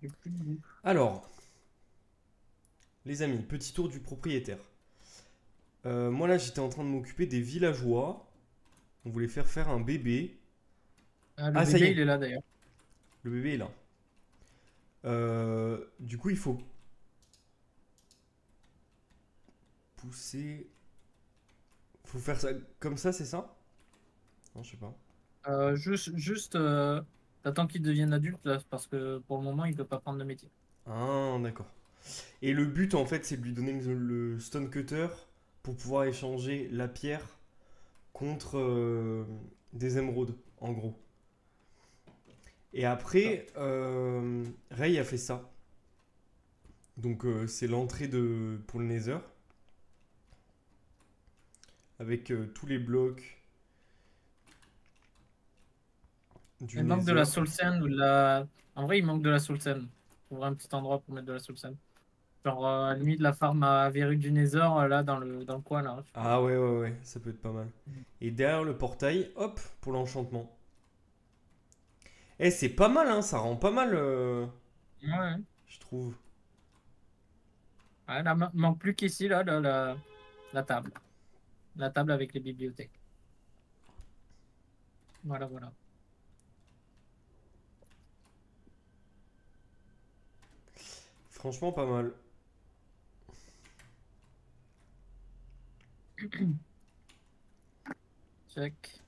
J'ai plus de goût. Alors, les amis, petit tour du propriétaire. Moi là, j'étais en train de m'occuper des villageois. On voulait faire un bébé. Ah, le Ah, ça y bébé, il est, est là d'ailleurs. le bébé est là. Du coup, il faut pousser. Faut faire ça comme ça, c'est ça? Non, je sais pas. Juste, t'attends qu'il devienne adulte là, parce que pour le moment, il peut pas prendre le métier. Ah, d'accord. Et le but, en fait, c'est de lui donner le stone cutter pour pouvoir échanger la pierre contre des émeraudes, en gros. Et Ça. après, Ray a fait ça. Donc, c'est l'entrée pour le Nether, avec tous les blocs du Il manque de la Nether. soul sand ou de la. En vrai, il manque de la soul sand. Trouver un petit endroit pour mettre de la soul sand. Genre, à la limite, la farm à verrues du Nether, là, dans le coin, là. Je sais pas. Ah ouais, ouais, ouais, ça peut être pas mal. Et derrière le portail, hop, pour l'enchantement. Eh, c'est pas mal, hein, ça rend pas mal, Ouais. je trouve. Ouais, là, manque plus qu'ici, là, la table. La table avec les bibliothèques. Voilà, voilà. Franchement, pas mal. Check.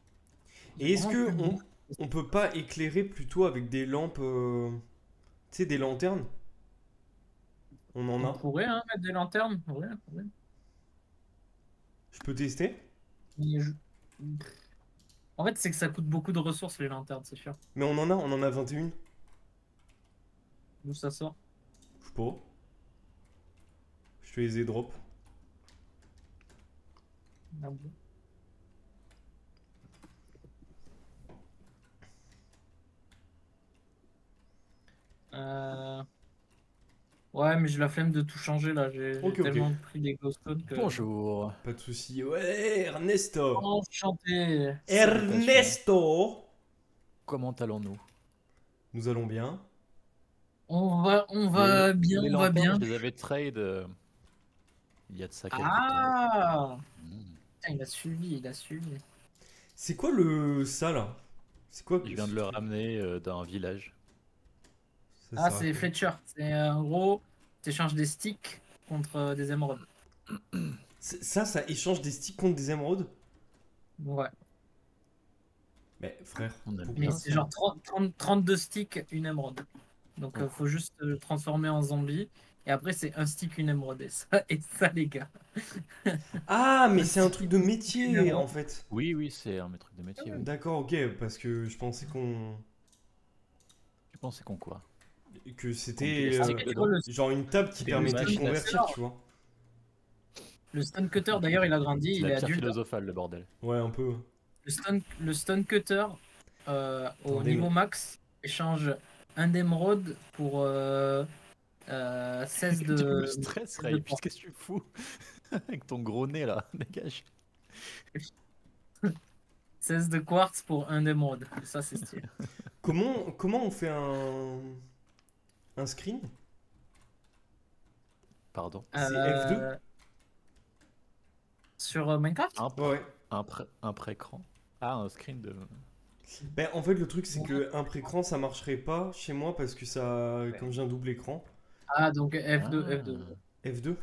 J'ai Et est-ce vraiment que plus de goût. on peut pas éclairer plutôt avec des lampes, tu sais, des lanternes? On en On a. pourrait hein, mettre des lanternes. Ouais, ouais. Je peux tester? Mais en fait, c'est que ça coûte beaucoup de ressources, les lanternes, c'est sûr. Mais on en a 21. D'où ça sort? Je sais pas. Je te les ai drop. Ah bon. Euh, Ouais, mais j'ai la flemme de tout changer là. J'ai Ok, ok. tellement pris des glowstones que. Bonjour. Pas de souci. Ouais, Ernesto. Enchanté! Salutations. Ernesto. Comment allons-nous? Nous allons bien. On les, va bien, les on va lanternes, bien. je les avais trade il y a de ça quelques temps. Ah! Hmm. Putain, il a suivi, il a suivi. C'est quoi ça là? C'est quoi Je viens ce de le truc? ramener d'un village. Ça Ah, sert à c'est quoi? Fletcher. C'est en gros, tu échanges des sticks contre des émeraudes. Ça échange des sticks contre des émeraudes? Ouais. Mais frère, On aime Mais bien c'est ça. genre 32 sticks, une émeraude. Donc, Oh. faut juste transformer en zombie. Et après, c'est un stick, une émeraude. Et ça, les gars. ah, mais Un c'est un stick, truc de un stick, une métier émeraude. en fait. Oui, oui, c'est un mes trucs de métier, oui. D'accord, ok, parce que je pensais Tu pensais qu'on quoi? que Qu'on mettait des c'était Ah, sticks tu vois, dedans? genre une table qui C'était une le permettait de stun machine à cutter, convertir, sticks. tu vois. le stun cutter, d'ailleurs, il a grandi, C'est il la est pierre adulte. philosophale, le bordel. Ouais, un peu. Le stun cutter, au Attendez, niveau mais max, échange un d'émeraude pour 16 Tu me de, stresses, 16 de Ray. quartz. Qu'est-ce que tu fous? Avec ton gros nez là, dégage. 16 de quartz pour un d'émeraude. Ça, c'est stylé. comment on fait un screen? Pardon. C'est F2? Euh, sur Minecraft? Un, Ouais, pr- ouais. un pré-écran. Ah, un screen de. Ben, en fait, le truc, c'est Ouais. que un précran, ça marcherait pas chez moi parce que ça, comme j'ai un double écran. Ah, donc F2, F2. Ah, F2?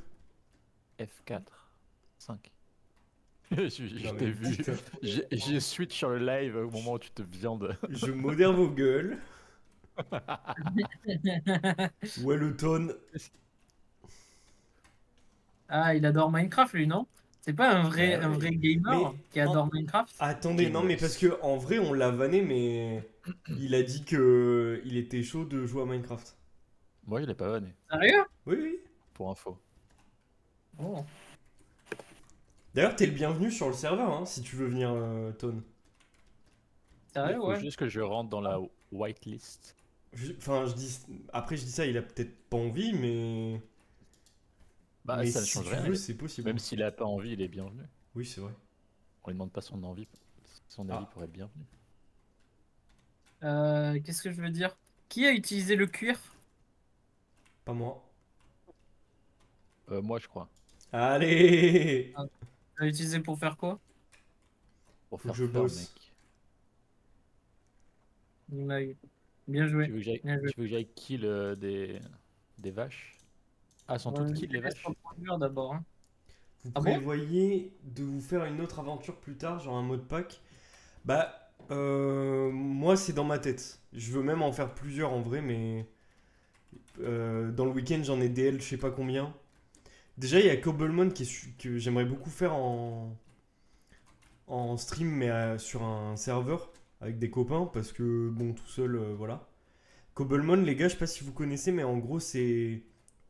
F4. 5. Je Non, mais t'ai vu. putain. J'ai switch sur le live au moment où tu te viens de. Je modère vos gueules. Ouais, le tone. Ah, il adore Minecraft, lui, non? C'est pas Bah un vrai oui. gamer Mais qui en- adore Minecraft? attendez, non, mais parce Gamers. que en vrai, on l'a vanné, mais il a dit que il était chaud de jouer à Minecraft. Moi, il est pas vanné, Sérieux? Oui, oui. pour info. Oh. D'ailleurs, t'es le bienvenu sur le serveur, hein, si tu veux venir, Tone. Il Sérieux, faut ouais. juste que je rentre dans la whitelist. Enfin, je dis. Après, je dis ça, il a peut-être pas envie, mais. Bah, Mais ça ne si change tu rien. veux, c'est possible. Même s'il a pas envie, il est bienvenu. Oui, c'est vrai. On lui demande pas son envie, son avis Ah. pour être bienvenu. Qu'est-ce que je veux dire? Qui a utilisé le cuir? Pas moi. Moi, je crois. Allez! Ah, tu l'as utilisé pour faire quoi? Pour Faut que faire je peur, bosse. mec. Il m'a eu. Bien joué. Bien joué. Tu veux que j'aille kill des vaches? Ah, elles sont toutes Ouais, kill, les laisse vaches? reproduire d'abord. Hein. Vous Ah bon? prévoyez de vous faire une autre aventure plus tard, genre un mode pack? Bah, moi c'est dans ma tête. Je veux même en faire plusieurs en vrai, mais dans le week-end j'en ai DL je sais pas combien. Déjà il y a Cobblemon que j'aimerais beaucoup faire en stream, mais sur un serveur avec des copains, parce que bon, tout seul, voilà. Cobblemon, les gars, je sais pas si vous connaissez, mais en gros c'est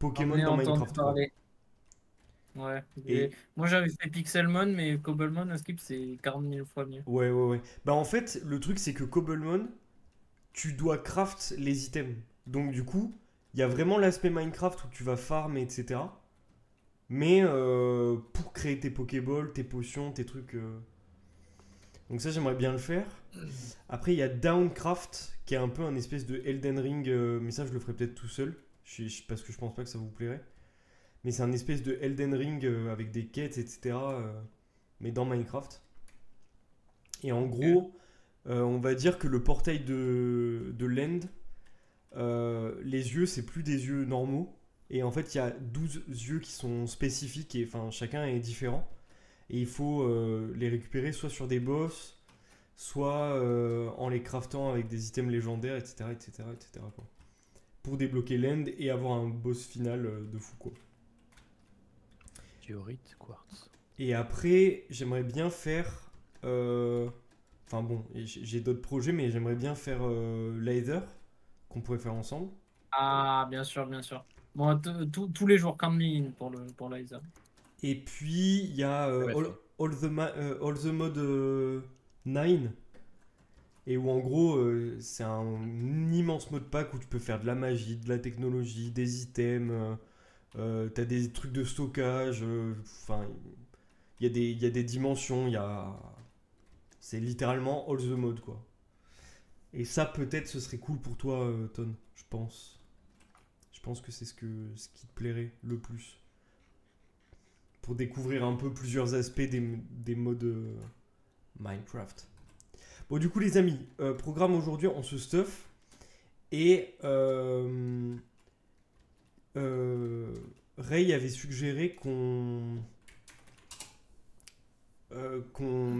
J'en Pokémon ai dans entendu Minecraft quoi. parler. Ouais. Et Moi j'avais fait Pixelmon, mais Cobblemon à Skip c'est 40 000 fois mieux. ouais. Bah en fait, le truc c'est que Cobblemon, tu dois craft les items. Donc du coup, il y a vraiment l'aspect Minecraft où tu vas farm, etc. Mais pour créer tes Pokéballs, tes potions, tes trucs. Donc ça, j'aimerais bien le faire. Après, il y a Downcraft, qui est un peu un espèce de Elden Ring, mais ça, je le ferai peut-être tout seul, parce que je pense pas que ça vous plairait. Mais c'est un espèce de Elden Ring avec des quêtes, etc. Mais dans Minecraft. Et en gros, on va dire que le portail de l'End, les yeux, c'est plus des yeux normaux. Et en fait, il y a 12 yeux qui sont spécifiques, et enfin, chacun est différent. Et il faut les récupérer soit sur des boss, soit en les craftant avec des items légendaires, etc. quoi. Pour débloquer l'end et avoir un boss final de fou, quoi. Diorite, quartz. Et après, j'aimerais bien faire... Enfin bon, j'ai d'autres projets, mais j'aimerais bien faire Lather, qu'on pourrait faire ensemble. Ah, bien sûr, bien sûr. Bon, tous les jours, Camille pour Liza. Et puis, il y a Ouais, fait. All the Mode 9. Et où en gros, c'est un immense mode pack où tu peux faire de la magie, de la technologie, des items, t'as des trucs de stockage, enfin, il y a des dimensions, c'est littéralement all the mode quoi. Et ça peut-être ce serait cool pour toi, Ton, je pense. Je pense que c'est ce qui te plairait le plus. Pour découvrir un peu plusieurs aspects des modes Minecraft. Bon, du coup, les amis, programme aujourd'hui, on se stuff. Et Ray avait suggéré qu'on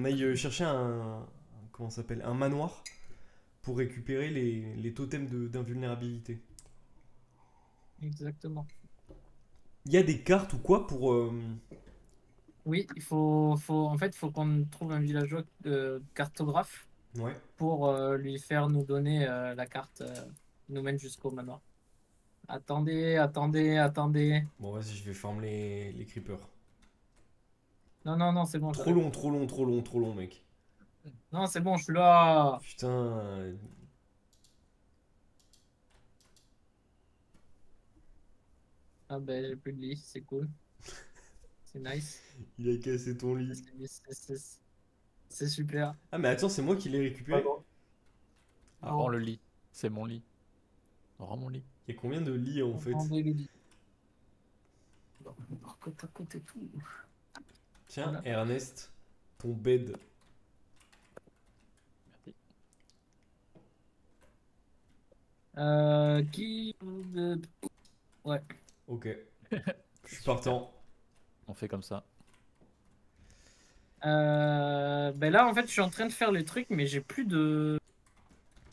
aille chercher comment ça s'appelle, un manoir pour récupérer les totems d'invulnérabilité. Exactement. Il y a des cartes ou quoi pour... Oui, en fait, il faut qu'on trouve un villageois cartographe Ouais. pour lui faire nous donner la carte qui nous mène jusqu'au manoir. Attendez. Bon, vas-y, je vais farm les creepers. Non, c'est bon, Trop j'arrive. long, trop long, mec. Non, c'est bon, je suis là. Putain. Ah ben, j'ai plus de lit, c'est cool. C'est nice. Il a cassé ton lit. C'est super. Ah, mais attends, c'est moi qui l'ai Pas récupéré. bon. Ah, Non, rends le lit. C'est mon lit. Rends mon lit. Il y a combien de lits en fait? attendez le lit. Bon, côte à côte et tout. Tiens, Voilà. Ernest, ton bed. Merci. Qui... Ouais. Ok, je suis partant. On fait comme ça. Ben là, en fait, je suis en train de faire les trucs, mais j'ai plus de...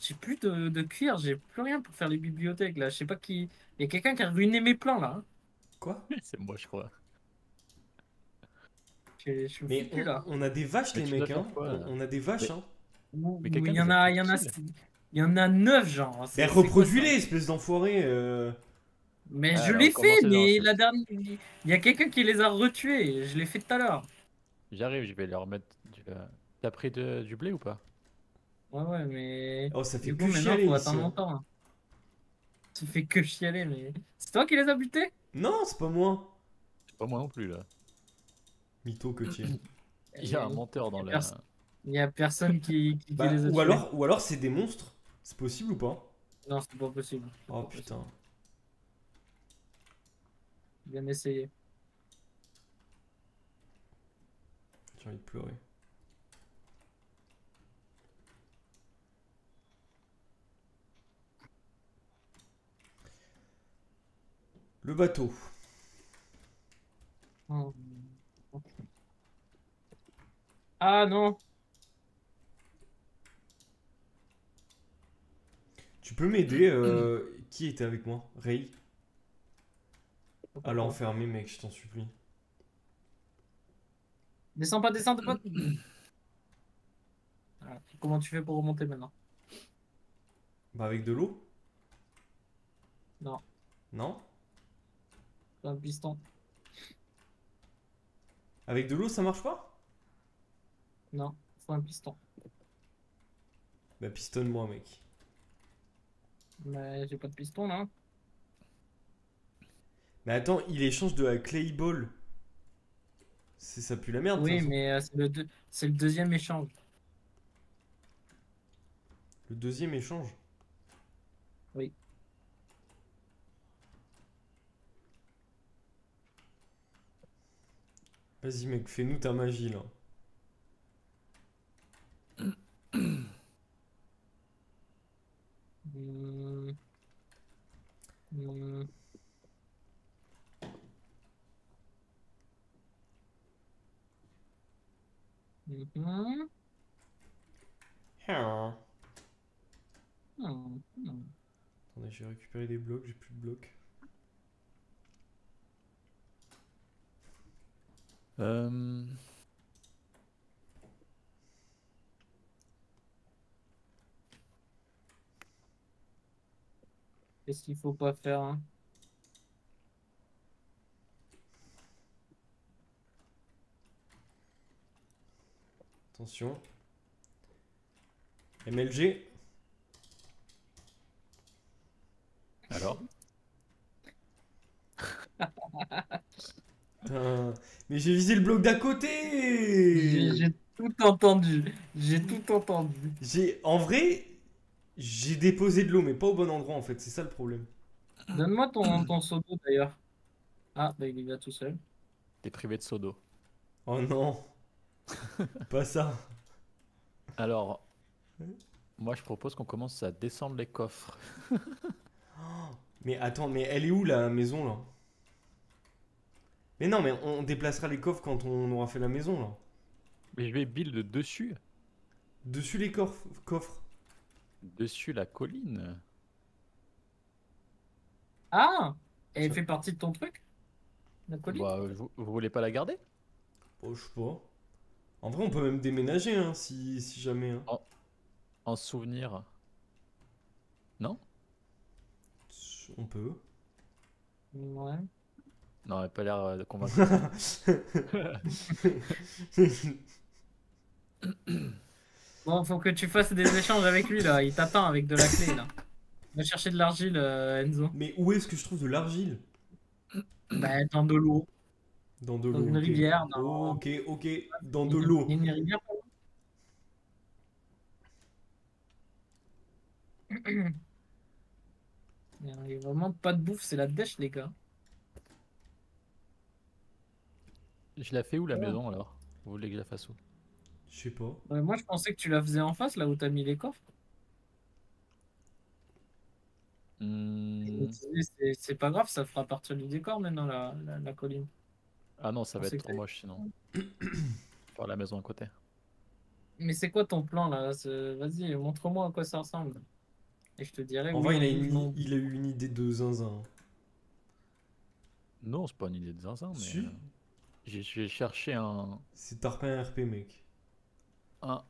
J'ai plus de cuir, j'ai plus rien pour faire les bibliothèques, là. Je sais pas qui... Il y a quelqu'un qui a ruiné mes plans, là. Hein. Quoi? C'est moi, je crois. Je suis Mais foutu, là. on a des vaches, Mais les tu dois mecs, hein. faire quoi, là? On a des vaches, Mais- hein. Mais Il quelqu'un y en les a a, toutes il y en a, kill. il y en a 9, genre. Mais C'est quoi, reproduis-les, ça? espèce d'enfoiré. Mais Ah, je alors, l'ai fait, commencez dans la mais soupe. la dernière... Il y a quelqu'un qui les a retués. Je l'ai fait tout à l'heure. J'arrive, je vais leur mettre du... T'as pris du blé ou pas? Ouais, mais... Oh, ça fait Du coup, que maintenant, chialer faut ici, attendre hein. longtemps. Hein. Tu fais que chialer, mais... C'est toi qui les as butés? Non, c'est pas moi. C'est pas moi non plus, là. Mytho que tu es. Il y a un menteur dans la... Il y a personne qui Bah, les a tués. ou alors c'est des monstres. C'est possible ou pas? Non, c'est pas possible. C'est Oh pas possible. putain. Bien essayé. J'ai envie de pleurer. Le bateau. Hmm. Ah non. Tu peux m'aider qui était avec moi? Ray? À Pourquoi? l'enfermer, mec, je t'en supplie. Descends pas, descends pas. Voilà. Comment tu fais pour remonter maintenant? Bah, avec de l'eau? Non, Non? c'est un piston. Avec de l'eau, ça marche pas? Non, faut un piston. Bah, pistonne-moi, mec. Mais j'ai pas de piston là. Mais attends, il échange de la clay ball. Ça pue la merde, de toute Oui, façon. mais c'est le deuxième échange. Le deuxième échange. Oui. Vas-y, mec, fais-nous ta magie, là. Hmm, hmm, mhm, Ah. hmm. Attendez, j'ai récupéré des blocs, j'ai plus de blocs. Euh, Qu'est-ce qu'il faut pas faire, hein? Attention. MLG. Alors? Putain. Mais j'ai visé le bloc d'à côté. J'ai tout entendu. J'ai tout entendu. En vrai, j'ai déposé de l'eau, mais pas au bon endroit, en fait. C'est ça le problème. Donne-moi ton seau d'eau d'ailleurs. Ah, bah il y va tout seul. T'es privé de seau d'eau. Oh non, pas ça. Alors, moi je propose qu'on commence à descendre les coffres. Mais attends, mais elle est où la maison, là? Mais non, mais on déplacera les coffres quand on aura fait la maison, là. Mais je vais build dessus. Dessus les coffres. Dessus la colline. Ah! Elle Ça- fait partie de ton truc? La colline? Bah, vous voulez pas la garder? Oh, je sais pas. En vrai, on peut même déménager, hein, si jamais. Hein. En, en souvenir. Non? On peut. Ouais. Non, elle a pas l'air convaincante. Bon, faut que tu fasses des échanges avec lui là. Il t'attend avec de la clé là. Va chercher de l'argile, Enzo. Mais où est-ce que je trouve de l'argile? Bah, dans de l'eau. Dans de Dans l'eau, une ok. rivière. Dans... Ok, ok. Dans Il de l'eau. y a une rivière. Il y a vraiment pas de bouffe, c'est la dèche, les gars. Je la fais où la Ouais. maison alors? Vous voulez que je la fasse où? Je sais pas. Ouais, moi, je pensais que tu la faisais en face, là où t'as mis les coffres. Je me Hmm. disais, c'est pas grave, ça fera partie du décor maintenant, la colline. Ah non, ça Je va être pensais que trop moche sinon. Faire la maison à côté. Mais c'est quoi ton plan là? Vas-y, montre-moi à quoi ça ressemble. Et je te dirai En oui, vrai, on bouge, non. il a eu une idée de zinzin. Non, c'est pas une idée de zinzin, mais Si, j'ai cherché c'est Tarpin RP, mec. un,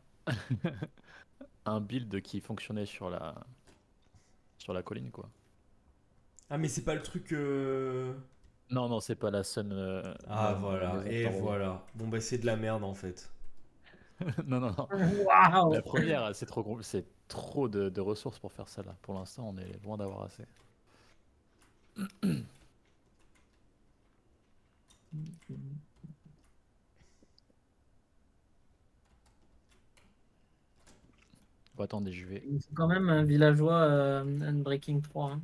un build qui fonctionnait sur la colline, quoi. Ah, mais c'est pas le truc. Non, non, c'est pas la Sun, Ah, la voilà, maison et Star Wars. voilà. Bon, bah, c'est de la merde en fait. Non, non, non. La Waouh! première, c'est trop de ressources pour faire ça là. Pour l'instant, on est loin d'avoir assez. Bon, attendez, je vais. Il faut quand même un villageois Unbreaking 3. Hein.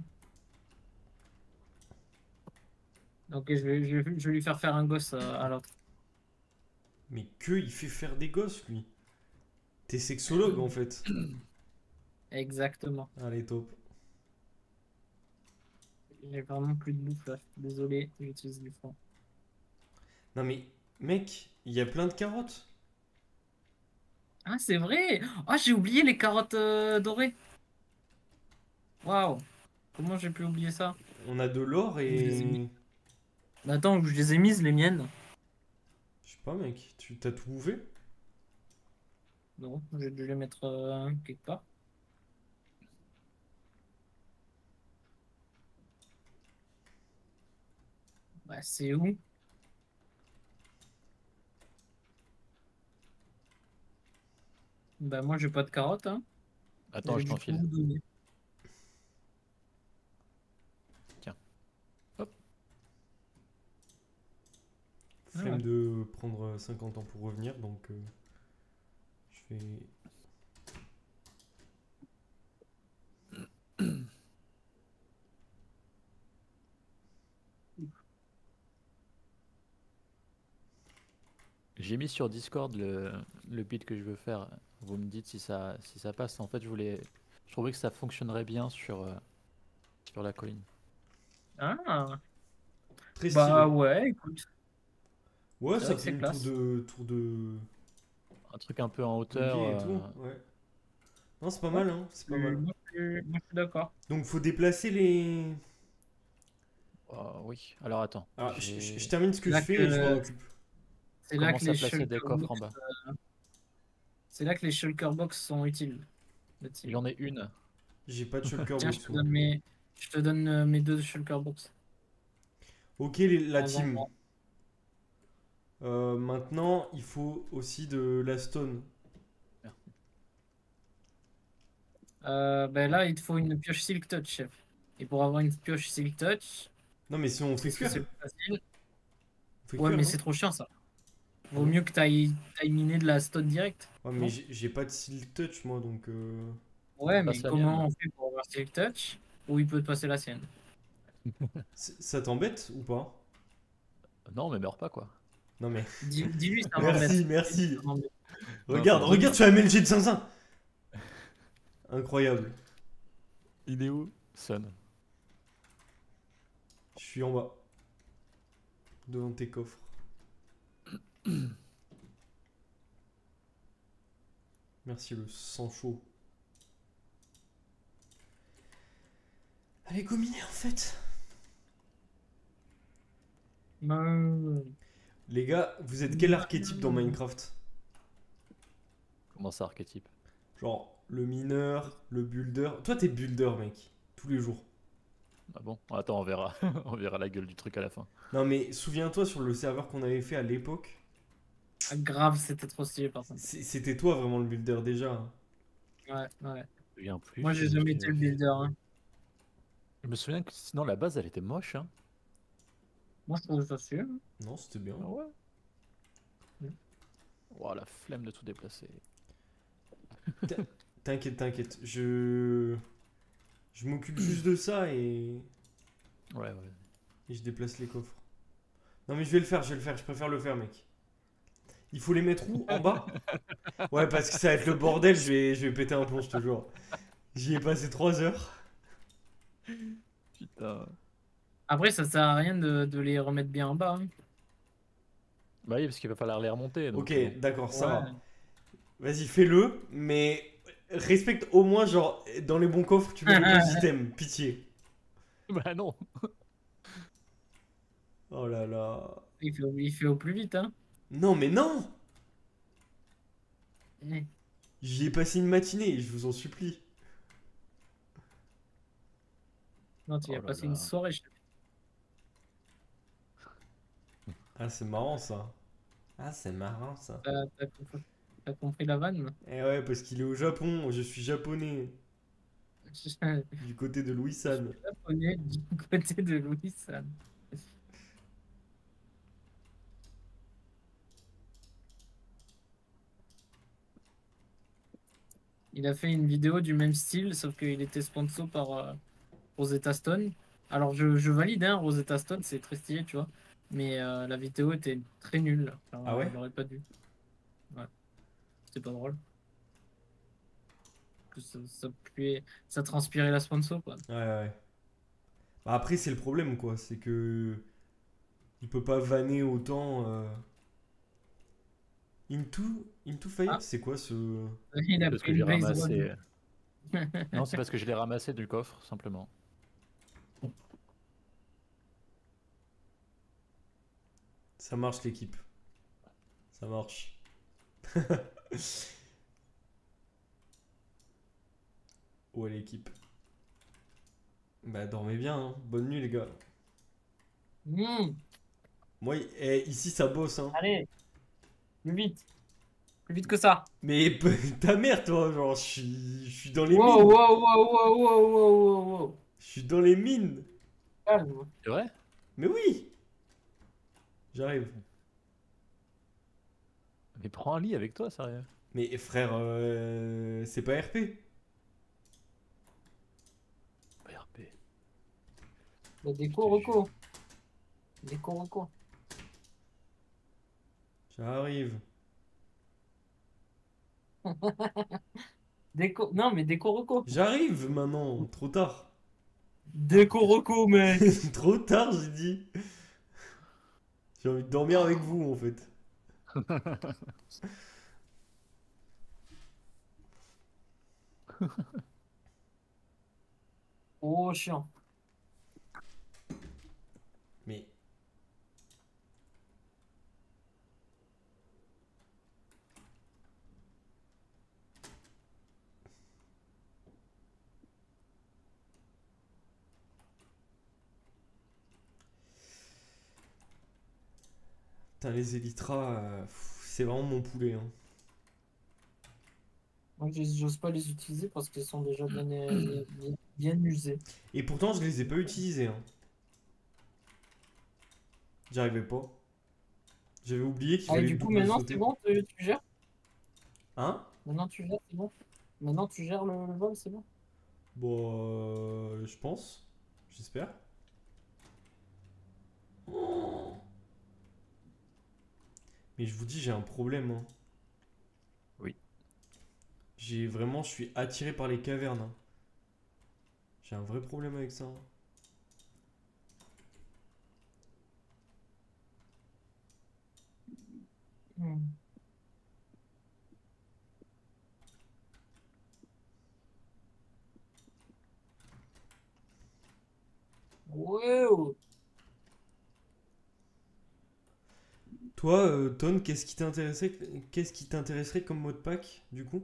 Ok, je vais lui faire un gosse à l'autre. Mais que il fait faire des gosses, lui. T'es sexologue, en fait. Exactement. Allez, top. J'ai vraiment plus de bouffe là. Désolé, j'utilise du fond. Non, mais, mec, il y a plein de carottes. Ah, c'est vrai! Ah, j'ai oublié les carottes dorées. Waouh! Comment j'ai pu oublier ça? On a de l'or Où je les ai mis. et... Mais attends, où je les ai mises, les miennes? Je sais pas, mec, tu t'as tout bouffé? Non, j'ai dû les mettre quelque part. Bah, c'est où? Bah, moi, j'ai pas de carottes, hein. Attends, J'ai je dû tout t'enfile. vous donner. Tiens. Hop. Ah Flemme ouais. de prendre 50 ans pour revenir, donc je vais... J'ai mis sur Discord le build que je veux faire. Vous me dites si ça passe. En fait, je trouvais que ça fonctionnerait bien sur la colline. Ah, Très bah stylé. ouais, écoute. Ouais, C'est ça vrai que fait c'est une classe. tour de Un truc un peu en hauteur. convier et tout, ouais. Non, c'est pas Ouais, mal, hein, c'est pas mal. moi, je suis d'accord. Donc, faut déplacer les... Oui. Alors attends. Alors, je J'ai termine ce C'est que je là fais et je m'en que, occupe. c'est là que commencé les à placer des shulker coffres en box, bas. c'est là que les shulker box sont utiles. Utiles. J'en ai une. J'ai pas de shulker Tiens, je box, te moi. donne mes deux shulker box. Ok, la team. Prends-en. Maintenant, il faut aussi de la stone. Ben là, il te faut une pioche Silk Touch, chef. Et pour avoir une pioche Silk Touch, Non, mais si on fait qu'est-ce que cuire. c'est plus facile? On fait Ouais, cuire, mais non? c'est trop chiant ça. Ah Vaut bon? mieux que t'ailles miner de la stone direct, Ouais, mais non? j'ai pas de silk touch, moi, donc... Je te Ouais, mais passe la mienne. comment on fait pour avoir Silk Touch? Ou il peut te passer la sienne. Ça t'embête ou pas? Non, mais meurs pas quoi. Non, mais... Dis-lui, ça m'embête. Merci, Dis-lui, merci. ça m'embête. Non, c'est Regarde, bon. regarde sur MLG de Zinzin. Incroyable. Il est où? Son. Je suis en bas. Devant tes coffres. Merci, le sang chaud. Allez, go miner, en fait. Euh, Les gars, vous êtes quel archétype dans Minecraft? Comment ça, archétype? Genre, le mineur, le builder. Toi, t'es builder, mec. Tous les jours. Ah bon? Attends, on verra. On verra la gueule du truc à la fin. Non, mais souviens-toi sur le serveur qu'on avait fait à l'époque. Ah, grave, c'était trop stylé par contre. C'était toi vraiment le builder déjà, hein. Ouais, ouais. Je me souviens plus Moi, j'ai ce jamais qu'il été avait le fait. builder, hein. Je me souviens que sinon la base elle était moche, hein. Moi, je trouve ça sûr. Non, c'était bien. Ah ouais? Oh, la flemme de tout déplacer. T'inquiète, t'inquiète. Je m'occupe juste de ça Ouais, ouais. et je déplace les coffres. Non, mais je vais le faire, je vais le faire. Je préfère le faire, mec. Il faut les mettre où? En bas? Ouais, parce que ça va être le bordel. Je vais péter un plomb, je te jure. J'y ai passé 3 heures. Putain. Après, ça sert à rien de les remettre bien en bas, hein. Bah oui, parce qu'il va falloir les remonter, donc Ok, bon. d'accord, ça Ouais. va. Vas-y, fais-le, mais respecte au moins, genre, dans les bons coffres, tu mets les bons items. Pitié. Bah non. Oh là là. Il fait au plus vite, hein. Non, mais non! Eh. J'y ai passé une matinée, je vous en supplie. Non, tu y Oh as là passé une là. soirée. Ah, c'est marrant ça. Ah, c'est marrant ça. T'as compris la vanne? Eh ouais, parce qu'il est au Japon, je suis japonais, Je du côté de Louis suis San. japonais du côté de Louis Sam. Il a fait une vidéo du même style, sauf qu'il était sponsor par Rosetta Stone. Alors, je valide, hein, Rosetta Stone, c'est très stylé, tu vois. Mais la vidéo était très nulle. Genre, Ah ouais? il aurait pas dû. Ouais, c'était pas drôle. Que ça transpirait la sponsor, quoi. Ouais, ouais. Bah, après, c'est le problème, quoi. C'est que. Il peut pas vanner autant. Into Fire, Ah, c'est quoi ce. il a Parce pris que j'ai une base rod. ramassé. Non, c'est parce que je l'ai ramassé du coffre, simplement. Ça marche, l'équipe. Ça marche. Ouais, l'équipe. Bah, dormez bien, hein. Bonne nuit, les gars. Hmm, Moi, ici, ça bosse, hein. allez, plus vite. Plus vite que ça. Mais ta mère, toi, genre, je suis dans les Wow, mines. wow, wow, wow, wow, wow, wow, wow. Je suis dans les mines. Calme. C'est vrai? Mais oui, j'arrive. Mais prends un lit avec toi, sérieux. Mais frère, c'est pas RP. RP, Bah, je déco, te jure. reco. Déco, reco. J'arrive. Déco. Non, mais déco, reco. J'arrive maintenant. Trop tard. Déco, reco, mec. Trop tard, j'ai dit. J'ai envie de dormir avec vous, en fait. Oh, chiant. Mais putain, les Elytras, c'est vraiment mon poulet, hein. Moi, j'ose pas les utiliser parce qu'ils sont déjà bien usés. Et pourtant, je les ai pas utilisés, hein. J'y arrivais pas. J'avais oublié qu'il Ah, et fallait du coup, double maintenant, c'est sauter. bon, tu gères? Hein? Maintenant, tu gères, c'est bon? Maintenant, tu gères le vol, c'est bon? Bon, je pense. J'espère. Mais je vous dis, j'ai un problème, hein. Oui. Je suis attiré par les cavernes, hein. J'ai un vrai problème avec ça, hein. Hmm. Ouais, oh. Toi, Ton, qu'est-ce qui t'intéresserait comme mot de pack, du coup?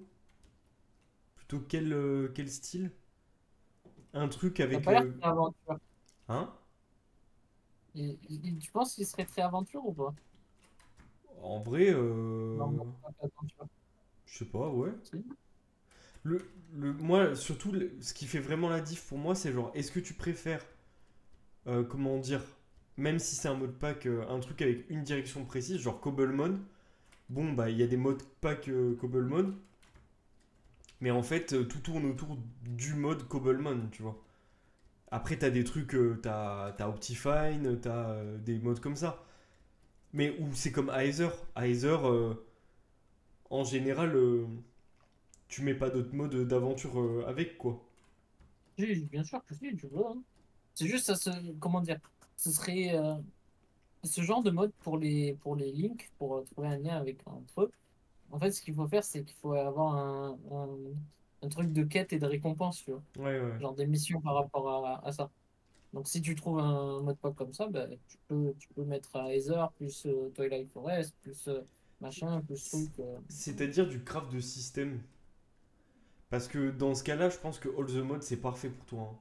Plutôt quel style? Un truc T'as avec... pas l'air très aventure. Hein? Tu penses qu'il serait très aventure ou pas? En vrai, Non, non, pas aventure. je sais pas, ouais. Si. Moi, surtout, ce qui fait vraiment la diff pour moi, c'est genre, est-ce que tu préfères, comment dire, même si c'est un mode pack, un truc avec une direction précise, genre Cobblemon, bon, bah, il y a des modes pack Cobblemon, mais en fait, tout tourne autour du mode Cobblemon, tu vois. Après, t'as des trucs, t'as Optifine, t'as des modes comme ça. Mais où c'est comme Aether. Aether, en général, tu mets pas d'autres modes d'aventure avec, quoi. Si, bien sûr que si, tu veux, hein. C'est juste, comment dire, ce serait ce genre de mode pour les links, pour trouver un lien avec entre eux. En fait, ce qu'il faut faire, c'est qu'il faut avoir un truc de quête et de récompense, tu vois. Ouais, ouais. Genre des missions par rapport à ça. Donc, si tu trouves un mode pack comme ça, bah, tu peux mettre à Ether, plus Twilight Forest, plus machin, plus truc. C'est-à-dire du craft de système. Parce que dans ce cas-là, je pense que All the Mode, c'est parfait pour toi, hein.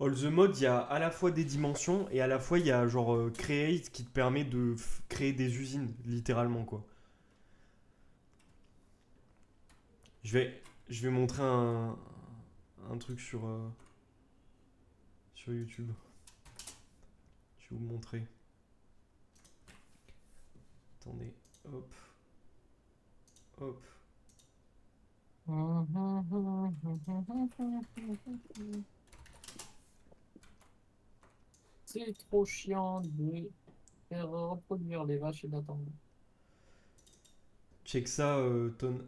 All the Mode, il y a à la fois des dimensions et à la fois il y a genre Create qui te permet de créer des usines, littéralement, quoi. Je vais montrer un truc sur YouTube. Je vais vous le montrer. Attendez. Hop. Hop. C'est trop chiant de faire reproduire les vaches et d'attendre. Check ça, Ton.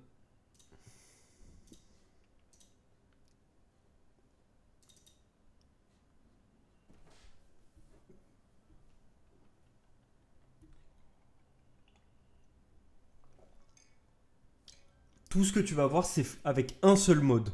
Tout ce que tu vas voir, c'est avec un seul mode.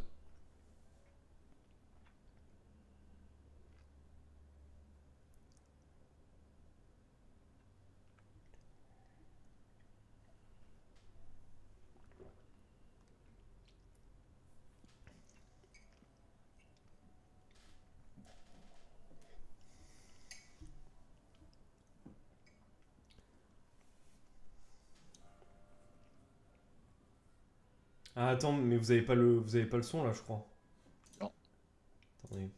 Ah, attends, mais vous avez pas le son là, je crois. Non. Attendez.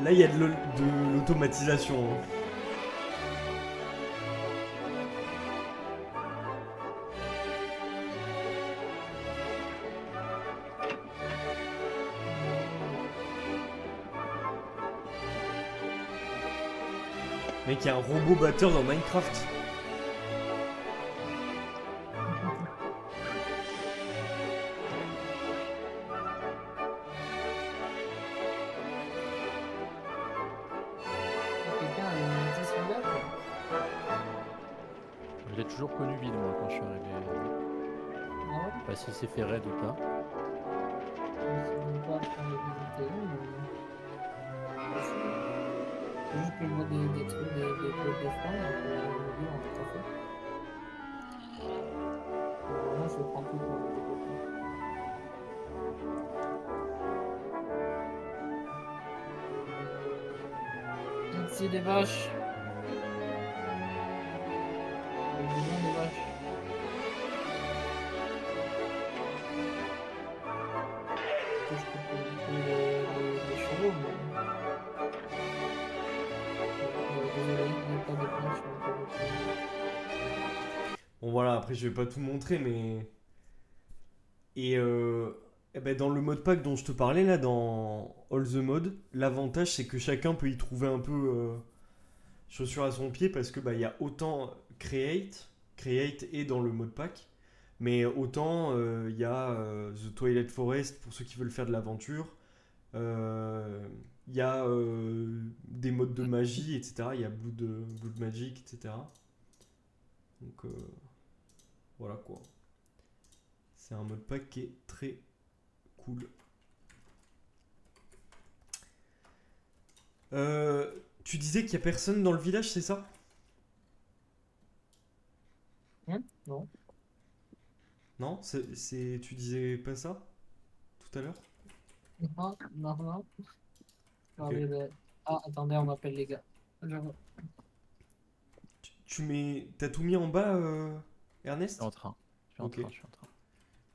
Là, il y a de l'automatisation, hein. Mec, il y a un robot batteur dans Minecraft. Quelqu'un a une 10 villages? Je l'ai toujours connu vide, moi, quand je suis arrivé. Ah ouais? Je sais pas si c'est fait raid ou pas. Je sais même pas quand les visiter, mais c'est juste que je vois des trucs, des blocs de frein, donc on va en tout à fait. Moi, je prends tout pour le développement. Ici, des vaches. J'ai besoin des vaches. Que je peux trouver les chevaux, mais désolé, il n'y a pas de vaches, il n'y a pas de chevaux. Bon, voilà, après, je vais pas tout montrer, mais. Et eh ben, dans le mode pack dont je te parlais, là, dans All the Mode, l'avantage, c'est que chacun peut y trouver un peu chaussure à son pied parce que bah, il y a autant Create est dans le mode pack, mais autant il y a The Twilight Forest pour ceux qui veulent faire de l'aventure. Il y a des modes de magie, etc. Il y a Blood Magic, etc. Donc voilà quoi. C'est un mode pack qui est très cool. Tu disais qu'il y a personne dans le village, c'est ça? Non. Non, tu disais pas ça tout à l'heure? Non, non, non. Ok. Ah, attendez, on m'appelle les gars. Je vois. T'as tout mis en bas, Je suis Ernest? en train. Ok. Je suis en train.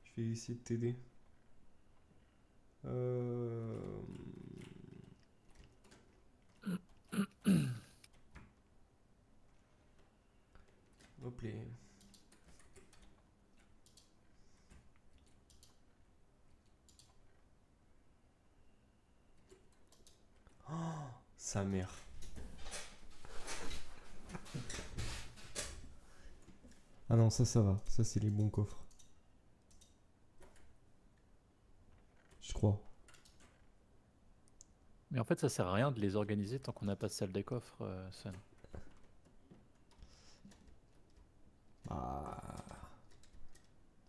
Je vais essayer de t'aider. Euh... Hop les. Oh, sa mère. Ah non, ça va. Ça, c'est les bons coffres. Je crois. Mais en fait, ça sert à rien de les organiser tant qu'on n'a pas de salle des coffres, Sun. Ah.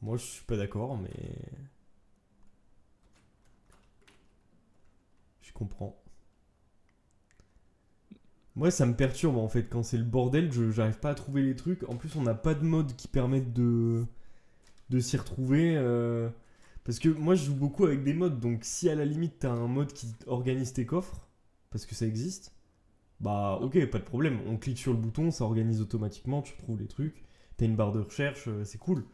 Moi, je suis pas d'accord, mais. Je comprends. Moi, ça me perturbe en fait. Quand c'est le bordel, j'arrive pas à trouver les trucs. En plus, on n'a pas de mode qui permettent de s'y retrouver. Parce que moi, je joue beaucoup avec des modes. Donc, si à la limite, t'as un mode qui organise tes coffres, parce que ça existe, Bah ok, pas de problème. On clique sur le bouton, ça organise automatiquement, tu retrouves les trucs. T'as une barre de recherche, c'est cool.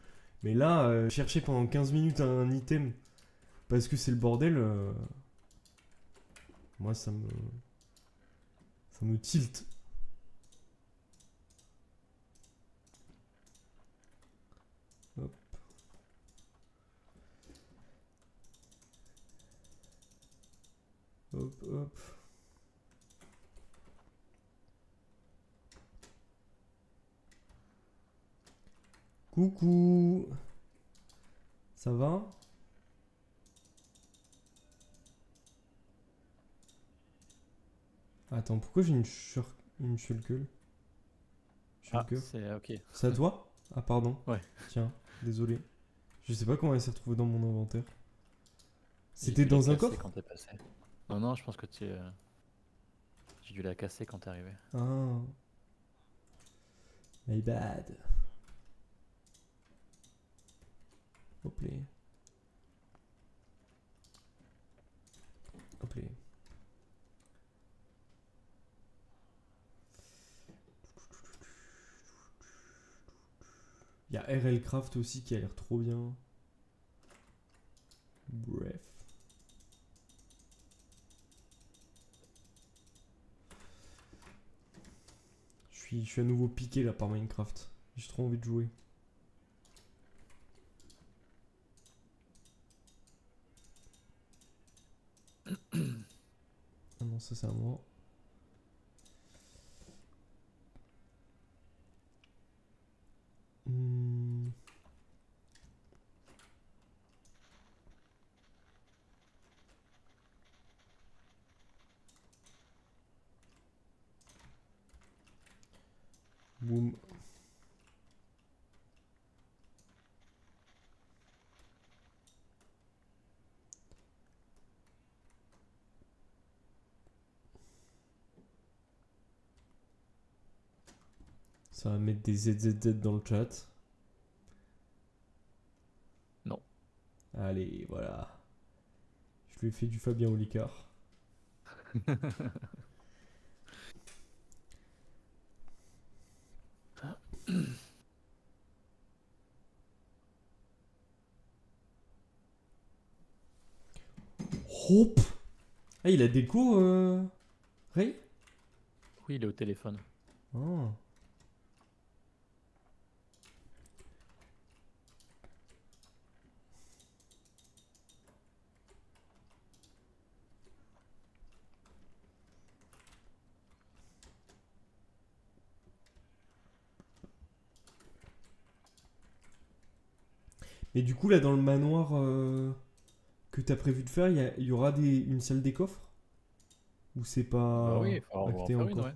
Mais là, chercher pendant 15 minutes un item parce que c'est le bordel, moi ça me tilt. Hop, hop, hop. Coucou, ça va? Attends, pourquoi j'ai une shulker? Ah, Shulker? c'est ok. C'est à toi? Ah pardon. Ouais. Tiens, désolé. Je sais pas comment elle s'est retrouvée dans mon inventaire. J'ai C'était dû la dans un casser coffre? quand t'es passé. Non, non, je pense que j'ai dû la casser quand t'es arrivé. Ah, my bad. Hop là. Hop là. Il y a RL Craft aussi qui a l'air trop bien. Bref. Je suis à nouveau piqué là par Minecraft. J'ai trop envie de jouer. Ah non, ça c'est à moi. Hmm. Boum. Ça va mettre des ZZZ dans le chat. Non. Allez, voilà. Je lui ai fait du Fabien Olicard. Hop. Ah, il a déco, Ray? Oui, il est au téléphone. Ah. Mais du coup, là, dans le manoir que t'as prévu de faire, il y aura une salle des coffres? Ou c'est Bah pas oui, on va en acté faire une, encore? ouais.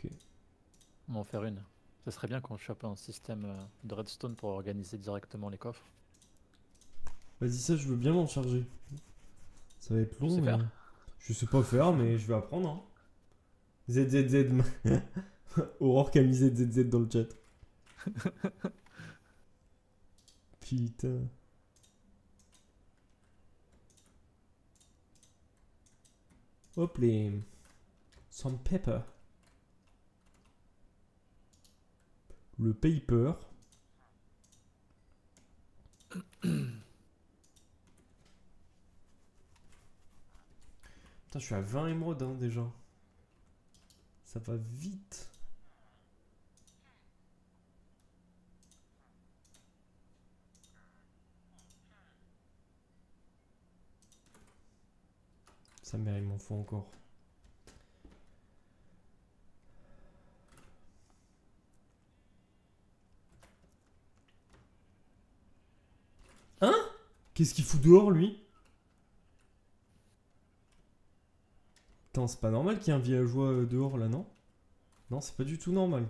Ok. On va en faire une. Ça serait bien qu'on chope un système de redstone pour organiser directement les coffres. Vas-y, ça, je veux bien m'en charger. Ça va être Tu long, sais mais... faire? Je sais pas faire, mais je vais apprendre, hein. ZZZ. Aurore qui a mis ZZZ dans le chat. Putain. Hop les... Some pepper. Le paper. Putain, je suis à 20 émeraudes hein, déjà. Ça va vite. Sa mère, il m'en faut encore. Hein? Qu'est-ce qu'il fout dehors, lui? Attends, c'est pas normal qu'il y ait un villageois dehors, là, non? Non, c'est pas du tout normal.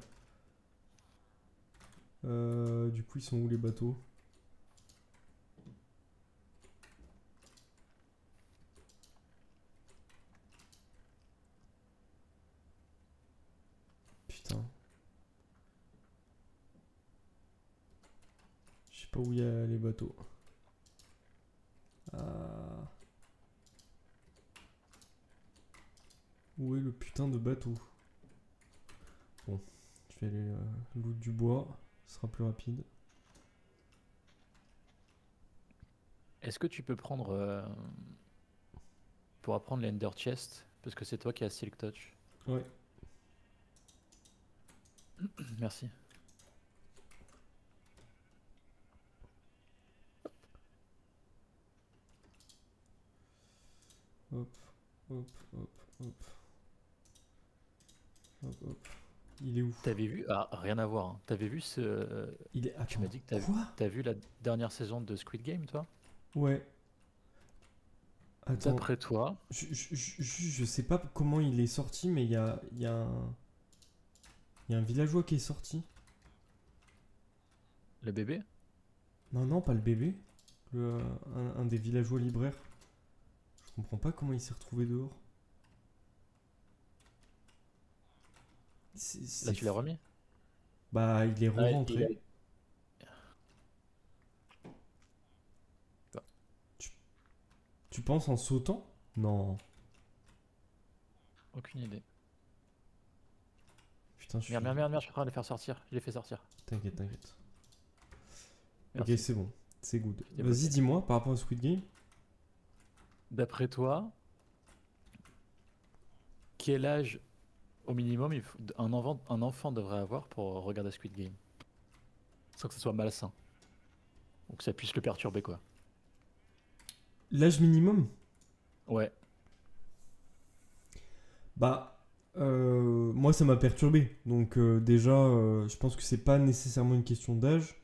Du coup, ils sont où, les bateaux? Putain. Je sais pas où il y a les bateaux. Ah. Où est le putain de bateau? Bon, je vais aller loot du bois, ce sera plus rapide. Est-ce que tu peux prendre pour apprendre l'Ender Chest? Parce que c'est toi qui as Silk Touch. Ouais. Merci. Hop, hop, hop, hop. Hop, hop. Il est où? T'avais vu? Ah, rien à voir. Hein. T'avais vu ce. Il est... Tu m'as Attends, dit que quoi? t'as vu la dernière saison de Squid Game, toi? Ouais. Attends, D'après toi, je sais pas comment il est sorti, mais il y a un villageois qui est sorti. le bébé? Non, non, pas le bébé. Un des villageois libraires. Je comprends pas comment il s'est retrouvé dehors. Là, tu l'as fou. remis? Bah, il est Ah, re-rentré. Tu penses en sautant? Non. Aucune idée. Putain, je suis... Merde, merde, merde, merde, je suis en train de les faire sortir. Je les fais sortir. T'inquiète, t'inquiète. Ok, Merci. c'est bon. C'est good. J'étais Vas-y, bloqué. dis-moi, par rapport à Squid Game. D'après toi, quel âge au minimum un enfant devrait avoir pour regarder Squid Game? Sans que ce soit malsain. Ou que ça puisse le perturber, quoi. L'âge minimum? Ouais. Bah, moi ça m'a perturbé. Donc déjà, je pense que c'est pas nécessairement une question d'âge.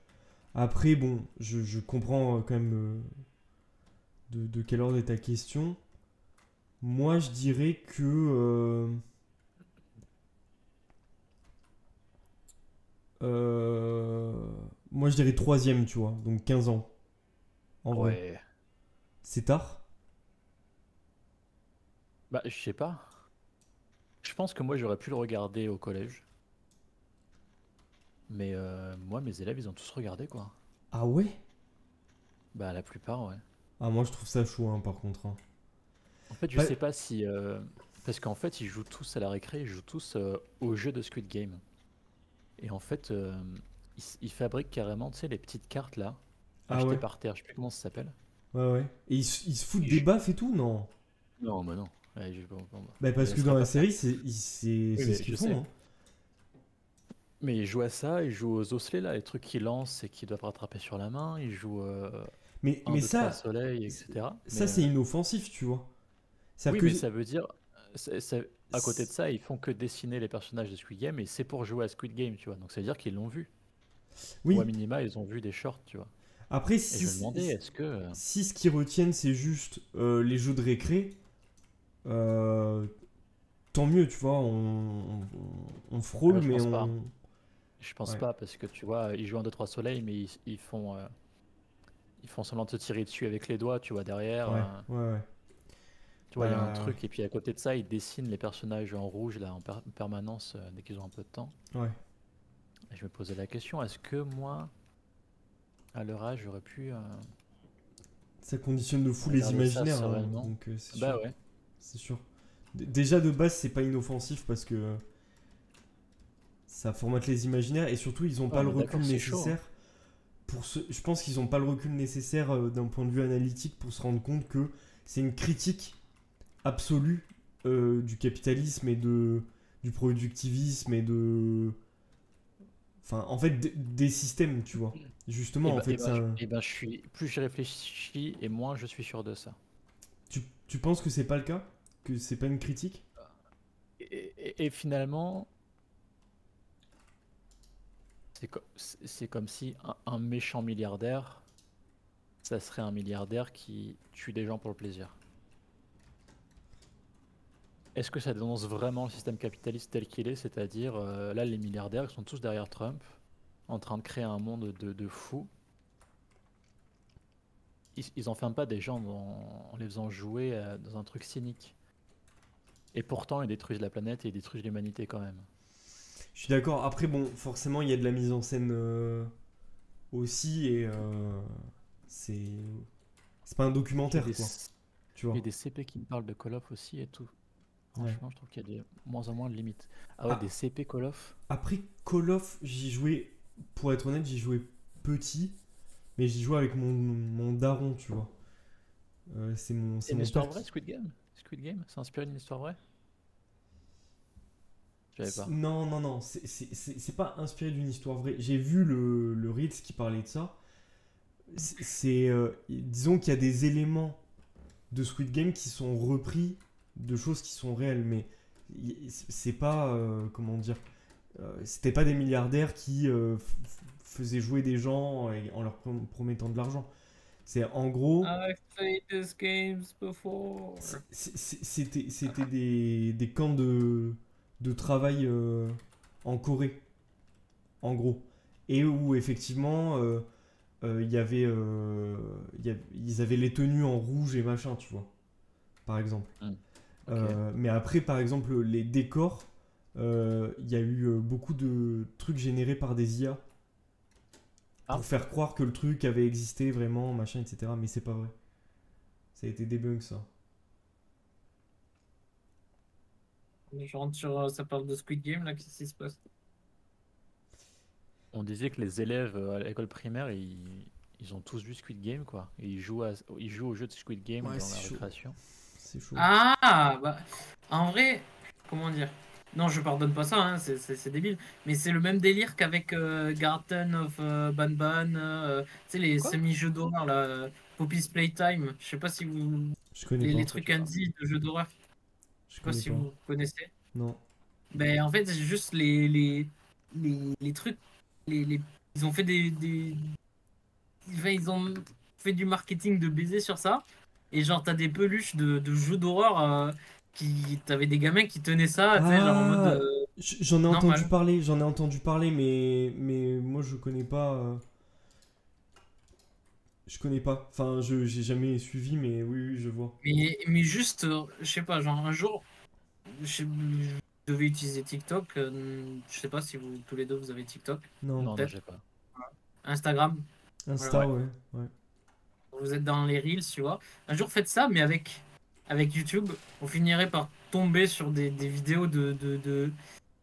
Après, bon, je comprends quand même de quel ordre est ta question. Moi, je dirais que... moi, je dirais troisième, tu vois. Donc 15 ans, en vrai. Ouais. C'est tard? Bah, je sais pas. Je pense que moi, j'aurais pu le regarder au collège. Mais moi, mes élèves, ils ont tous regardé, quoi. Ah ouais? Bah, la plupart, ouais. Ah, moi, je trouve ça chaud, hein, par contre. Hein. En fait, je Pas- sais pas si. Parce qu'en fait, ils jouent tous à la récré, ils jouent tous au jeu de Squid Game. Et en fait, ils fabriquent carrément, tu sais, les petites cartes là, Ah achetées ouais? par terre, je sais plus comment ça s'appelle. Ouais, ouais. Et ils se foutent Ils des jouent- baffes et tout? Non. Non, bah non. Ouais, bah, Bah, je parce que laisserai dans la pas faire. série, Oui, c'est mais ce qu'ils je font. sais. Hein. Mais ils jouent à ça, ils jouent aux osselets là, les trucs qu'ils lancent et qu'ils doivent rattraper sur la main. Ils jouent Mais 1, 2, 3 ça, soleils, etc. ça c'est inoffensif, tu vois. C'est-à-dire Oui, que... mais ça veut dire, à côté de ça, ils font que dessiner les personnages de Squid Game et c'est pour jouer à Squid Game, tu vois. Donc ça veut dire qu'ils l'ont vu. Ou à Oui, minima, ils ont vu des shorts, tu vois. après, Et je me demandais, est-ce que. si ce qu'ils retiennent, c'est juste les jeux de récré, euh, tant mieux, tu vois, on Ah frôle, bah, je mais pense pas. on... Je pense Ouais, pas, parce que tu vois, ils jouent 1, 2, 3 soleils, mais ils font semblant de se tirer dessus avec les doigts, tu vois, derrière. ouais, ouais, ouais. Tu vois, il y a un Bah, truc, et puis à côté de ça, ils dessinent les personnages en rouge, là, en permanence, dès qu'ils ont un peu de temps. ouais. Et je me posais la question, est-ce que moi, à leur âge, j'aurais pu Ça conditionne de fou les regarder ça imaginaires, hein, sereinement? donc c'est Bah sûr, ouais. c'est sûr. Déjà, de base, c'est pas inoffensif parce que ça formate les imaginaires et surtout, ils ont Ouais, pas on le est recul d'accord, c'est chaud. Hein. nécessaire je pense qu'ils ont pas le recul nécessaire d'un point de vue analytique pour se rendre compte que c'est une critique absolue du capitalisme et du productivisme et enfin, en fait, des systèmes, tu vois. Justement, en fait, Plus j'y réfléchis, et moins je suis sûr de ça. tu penses que c'est pas le cas? Que c'est pas une critique? Et finalement, c'est comme si un méchant milliardaire, ça serait un milliardaire qui tue des gens pour le plaisir. Est-ce que ça dénonce vraiment le système capitaliste tel qu'il est, c'est-à-dire là les milliardaires ils sont tous derrière Trump, en train de créer un monde de fous. Ils enferment pas des gens en les faisant jouer dans un truc cynique. Et pourtant ils détruisent la planète et ils détruisent l'humanité quand même. Je suis d'accord. Après, bon, forcément, il y a de la mise en scène aussi et c'est c'est pas un J'ai documentaire, des, quoi. c- Tu j'ai vois. des CP qui me parlent de Call of aussi et tout. Franchement, je trouve qu'il y a de moins en moins de limites. Ah ouais, Ah. des CP Call of. Après Call of, j'y jouais, pour être honnête, j'y jouais petit, mais j'y jouais avec mon daron, tu vois. C'est C'est une mon histoire père vraie, qui... Squid Game? Squid Game, c'est inspiré d'une histoire vraie? Je savais pas. Non, non, non, c'est pas inspiré d'une histoire vraie. J'ai vu le Reels qui parlait de ça. Disons qu'il y a des éléments de Squid Game qui sont repris de choses qui sont réelles, mais c'est pas, comment dire, c'était pas des milliardaires qui faisaient jouer des gens en leur promettant de l'argent. C'est en gros, I've played these games before. c'était des camps de travail en Corée, en gros. Et où effectivement, ils avaient les tenues en rouge et machin, tu vois, par exemple. Ok. Mais après, par exemple, les décors, il y a eu beaucoup de trucs générés par des IA Ah. pour faire croire que le truc avait existé vraiment, machin, etc. Mais c'est pas vrai. Ça a été debunk, ça. Je rentre sur. Ça parle de Squid Game, là, qu'est-ce qui se passe? On disait que les élèves à l'école primaire, ils ont tous vu Squid Game, quoi. Et ils jouent au jeu de Squid Game Ouais, dans la c'est chaud. récréation. C'est chaud. Ah, bah. En vrai, comment dire? Non, je pardonne pas ça, hein, c'est débile. Mais c'est le même délire qu'avec Garten of Banban, tu sais, les Quoi? semi-jeux d'horreur, là. Poppy's Playtime. Je sais pas si vous. Je connais Les pas. Quoi trucs tu parles? indie de jeux d'horreur. Je Je sais pas connais si pas. vous connaissez. Non. Ben, en fait, c'est juste les trucs. Les... Ils ont fait enfin, ils ont fait du marketing de baiser sur ça. Et genre, t'as des peluches de jeux d'horreur qui. T'avais des gamins qui tenaient ça, tu sais, genre en mode Ah, j'en ai entendu normal. parler, mais moi je connais pas. Je connais pas. Enfin, j'ai jamais suivi, mais oui, oui, je vois. Mais juste, je sais pas, genre un jour, je devais utiliser TikTok. Je sais pas si vous, tous les deux, vous avez TikTok. Non. Non, non, Peut-être. j'ai pas. Instagram. Voilà. Insta, Ouais. ouais. Ouais. Vous êtes dans les Reels, tu vois. Un jour, faites ça, mais avec YouTube, vous finirez par tomber sur des vidéos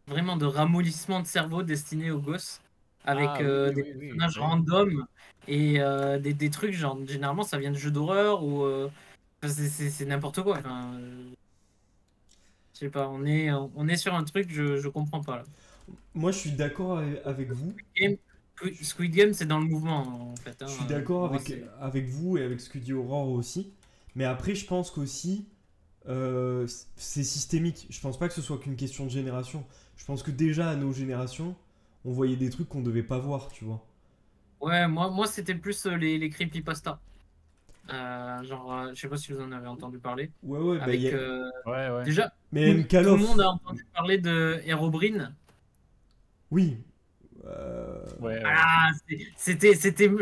vraiment de ramollissement de cerveau destinées aux gosses, avec Ah oui, oui, des oui, oui. personnages Bah oui. random et des trucs, genre, généralement, ça vient de jeux d'horreur ou. Enfin, c'est n'importe quoi. Enfin, je sais pas, on est sur un truc, je comprends pas là. Moi, je suis d'accord avec vous. Game- Squid Game, c'est dans le mouvement en fait, Je hein. suis d'accord Pour moi, c'est. avec vous et avec ce que dit Aurore aussi. Mais après, je pense qu'aussi, c'est systémique. Je pense pas que ce soit qu'une question de génération. Je pense que déjà à nos générations, on voyait des trucs qu'on devait pas voir, tu vois. Ouais, moi c'était plus les creepypasta. Genre, je sais pas si vous en avez entendu parler. Ouais, ouais, bah, Avec Ouais, ouais. déjà, mais même Call tout le monde of. a entendu parler de Herobrine. Oui. Ouais, ouais. Ah, c'était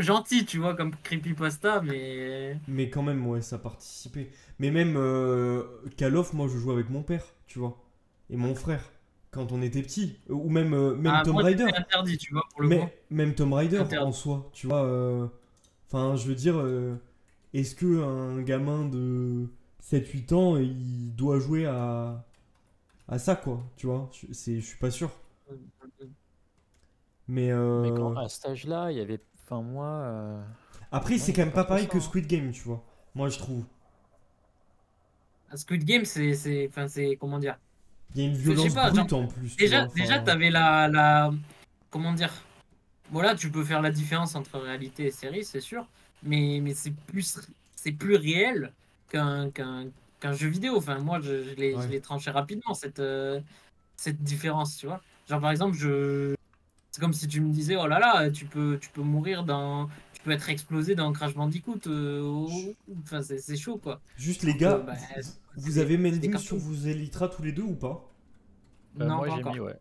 gentil, tu vois, comme creepypasta, mais. Mais quand même, ouais, ça participait. Mais même Call of, moi, je jouais avec mon père, tu vois. Et mon frère, quand on était petit. Ou même Ah, Tomb moi Raider. c'était interdit, tu vois, pour le coup. Mais même Tomb Raider en Interdit. soi, tu vois. Enfin, je veux dire, est-ce que un gamin de 7 8 ans, il doit jouer à ça, quoi, tu vois? Je suis pas sûr. Mais Mais quand à cet âge-là, il y avait. Enfin, moi. après, Moi, c'est quand j'aimais même pas pas trop pareil ça, que hein. Squid Game, tu vois. Moi, je trouve. Squid Game, enfin, c'est, comment dire? Il y a une Je sais violence pas, genre, brute en plus, tu vois. déjà Enfin, t'avais comment dire? Voilà, tu peux faire la différence entre réalité et série, c'est sûr, mais c'est plus réel qu'un jeu vidéo. Enfin, moi, je ouais. l'ai tranché rapidement, cette différence, tu vois. Genre, par exemple, c'est comme si tu me disais, oh là là, tu peux mourir tu peux être explosé dans Crash Bandicoot. Enfin, c'est chaud, quoi. Juste les Alors que, gars, bah, vous avez c'est des Mending sur cartoons. vos Elytra tous les deux ou pas? Non, Moi, pas j'ai mis, encore. ouais.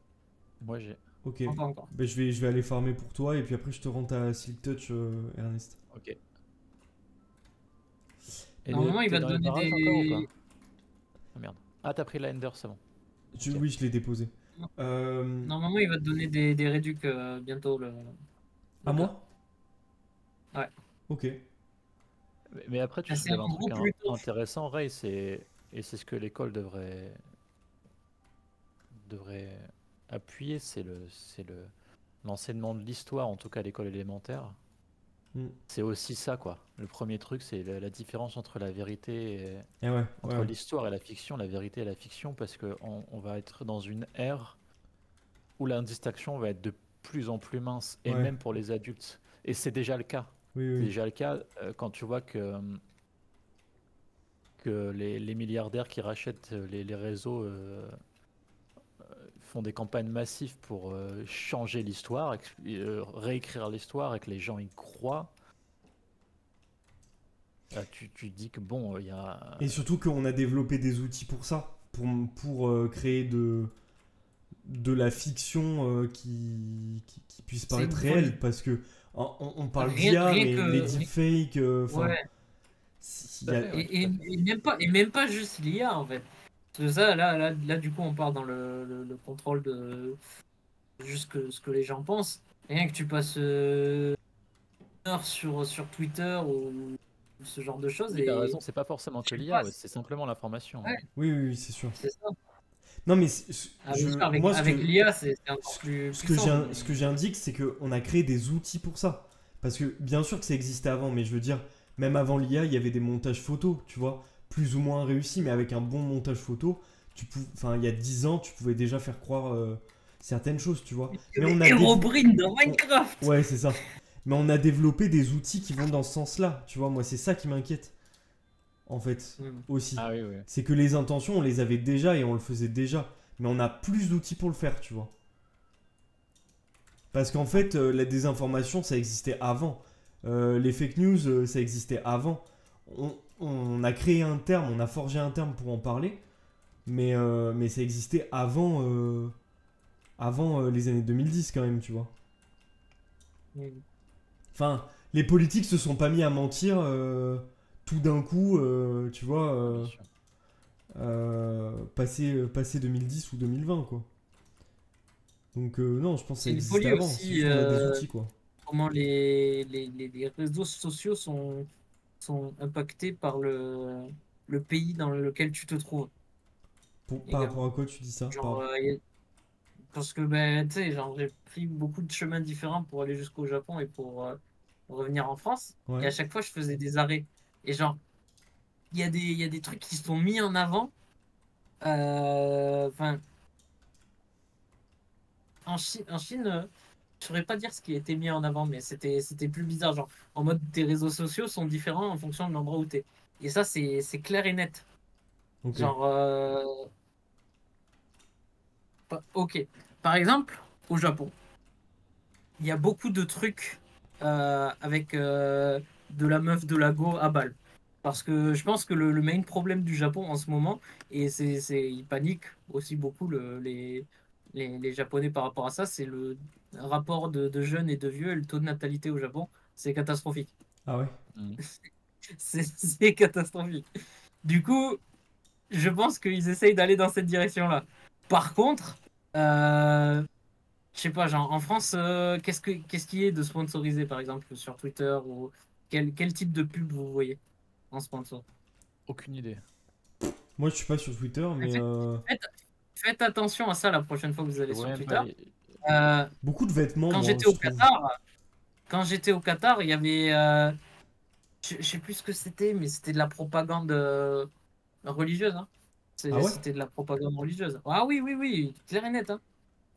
Moi, j'ai. Ok. Non, pas encore. Ben, je vais aller farmer pour toi et puis après je te rends ta Silk Touch, Ernest. Ok. Et Normalement, il t'es va te dans les donner barrages encore ou des. pas? Ah merde. Ah, t'as pris la Ender, c'est bon. Ok. Oui, je l'ai déposé. Euh, Normalement, il va te donner des réducs bientôt, à le gars. moi? Ouais. Ok. Mais après, tu Ah, c'est soulèves un en truc gros plutôt. intéressant, Ray, et c'est ce que l'école devrait devrait appuyer, l'enseignement de l'histoire, en tout cas à l'école élémentaire. Mm. C'est aussi ça, quoi. Le premier truc, c'est la différence entre la vérité Et ouais, entre ouais. l'histoire et la fiction, la vérité et la fiction, parce que on va être dans une ère où la distinction va être de plus en plus mince, et Ouais. même pour les adultes. Et c'est déjà le cas. Oui, C'est oui. déjà le cas quand tu vois que les milliardaires qui rachètent les réseaux font des campagnes massives pour changer l'histoire, réécrire l'histoire et que les gens y croient. Tu te dis que bon, il y a. Et surtout qu'on a développé des outils pour ça, pour créer de la fiction qui puisse C'est paraître une réelle, folie. parce que on parle Rien, d'IA, rien mais les que. deepfakes, enfin, Ouais. il Tout y à a... fait, ouais, tout à fait. Et même pas juste l'IA, en fait. Parce que ça, là, du coup, on part dans le contrôle de juste ce que les gens pensent. Rien que tu passes une heure sur Twitter ou ce genre de choses Oui, t'as et raison, c'est pas forcément que tu l'IA, ouais, passes. c'est simplement l'information. Ouais, Oui, oui, oui, c'est sûr. c'est ça. Non, mais Ah, bien sûr, moi, avec l'IA, c'est encore plus ce puissant. ce que j'indique, c'est qu'on a créé des outils pour ça. Parce que bien sûr que ça existait avant, mais je veux dire, même avant l'IA, il y avait des montages photos, tu vois, plus ou moins réussis, mais avec un bon montage photo, enfin, il y a 10 ans, tu pouvais déjà faire croire certaines choses, tu vois. Mais on a Herobrine dans on- Minecraft! Ouais, c'est ça. Mais on a développé des outils qui vont dans ce sens-là, tu vois. Moi, c'est ça qui m'inquiète, en fait, Hmm. aussi. Ah oui, oui. C'est que les intentions, on les avait déjà et on le faisait déjà. Mais on a plus d'outils pour le faire, tu vois. Parce qu'en fait, la désinformation, ça existait avant. Les fake news, ça existait avant. On a créé un terme, on a forgé un terme pour en parler, mais ça existait avant les années 2010 quand même, tu vois. Hmm. Enfin, les politiques se sont pas mis à mentir tout d'un coup, tu vois, Ah, bien sûr. passé 2010 ou 2020, quoi. Donc non, je pense que ça C'est une existait folie avant. C'est aussi juste qu'on a des outils, quoi. comment les réseaux sociaux sont impactés par le pays dans lequel tu te trouves Par rapport également. à quoi tu dis ça? Genre, parce que ben, tu sais, genre, j'ai pris beaucoup de chemins différents pour aller jusqu'au Japon et pour revenir en France. Et Ouais. à chaque fois, je faisais des arrêts. Et genre, il y a des trucs qui sont mis en avant. Enfin, en Chine, je saurais pas dire ce qui a été mis en avant, mais c'était plus bizarre. Genre, en mode, tes réseaux sociaux sont différents en fonction de l'endroit où t'es. Et ça, c'est clair et net. Ok. Genre, ok. Par exemple, au Japon, il y a beaucoup de trucs avec de la meuf de la go à balle. Parce que je pense que le main problème du Japon en ce moment, et ils paniquent aussi beaucoup les Japonais par rapport à ça, c'est le rapport de jeunes et de vieux et le taux de natalité au Japon. C'est catastrophique. Ah ouais? Mhm. C'est catastrophique. Du coup, je pense qu'ils essayent d'aller dans cette direction-là. Par contre, je sais pas, genre en France, qu'est-ce qui est de sponsorisé par exemple sur Twitter ou quel type de pub vous voyez en sponsor? Aucune idée. Moi, je suis pas sur Twitter, mais Faites, faites- faites attention à ça la prochaine fois que vous Je allez vois sur même pas Twitter. les. Euh, beaucoup de vêtements, quand moi, j'étais je au trouve. Qatar, il y avait, je sais plus ce que c'était, mais c'était de la propagande religieuse, hein. Ah ouais? C'était de la propagande religieuse. Ah oui, oui, oui, clair et net, hein.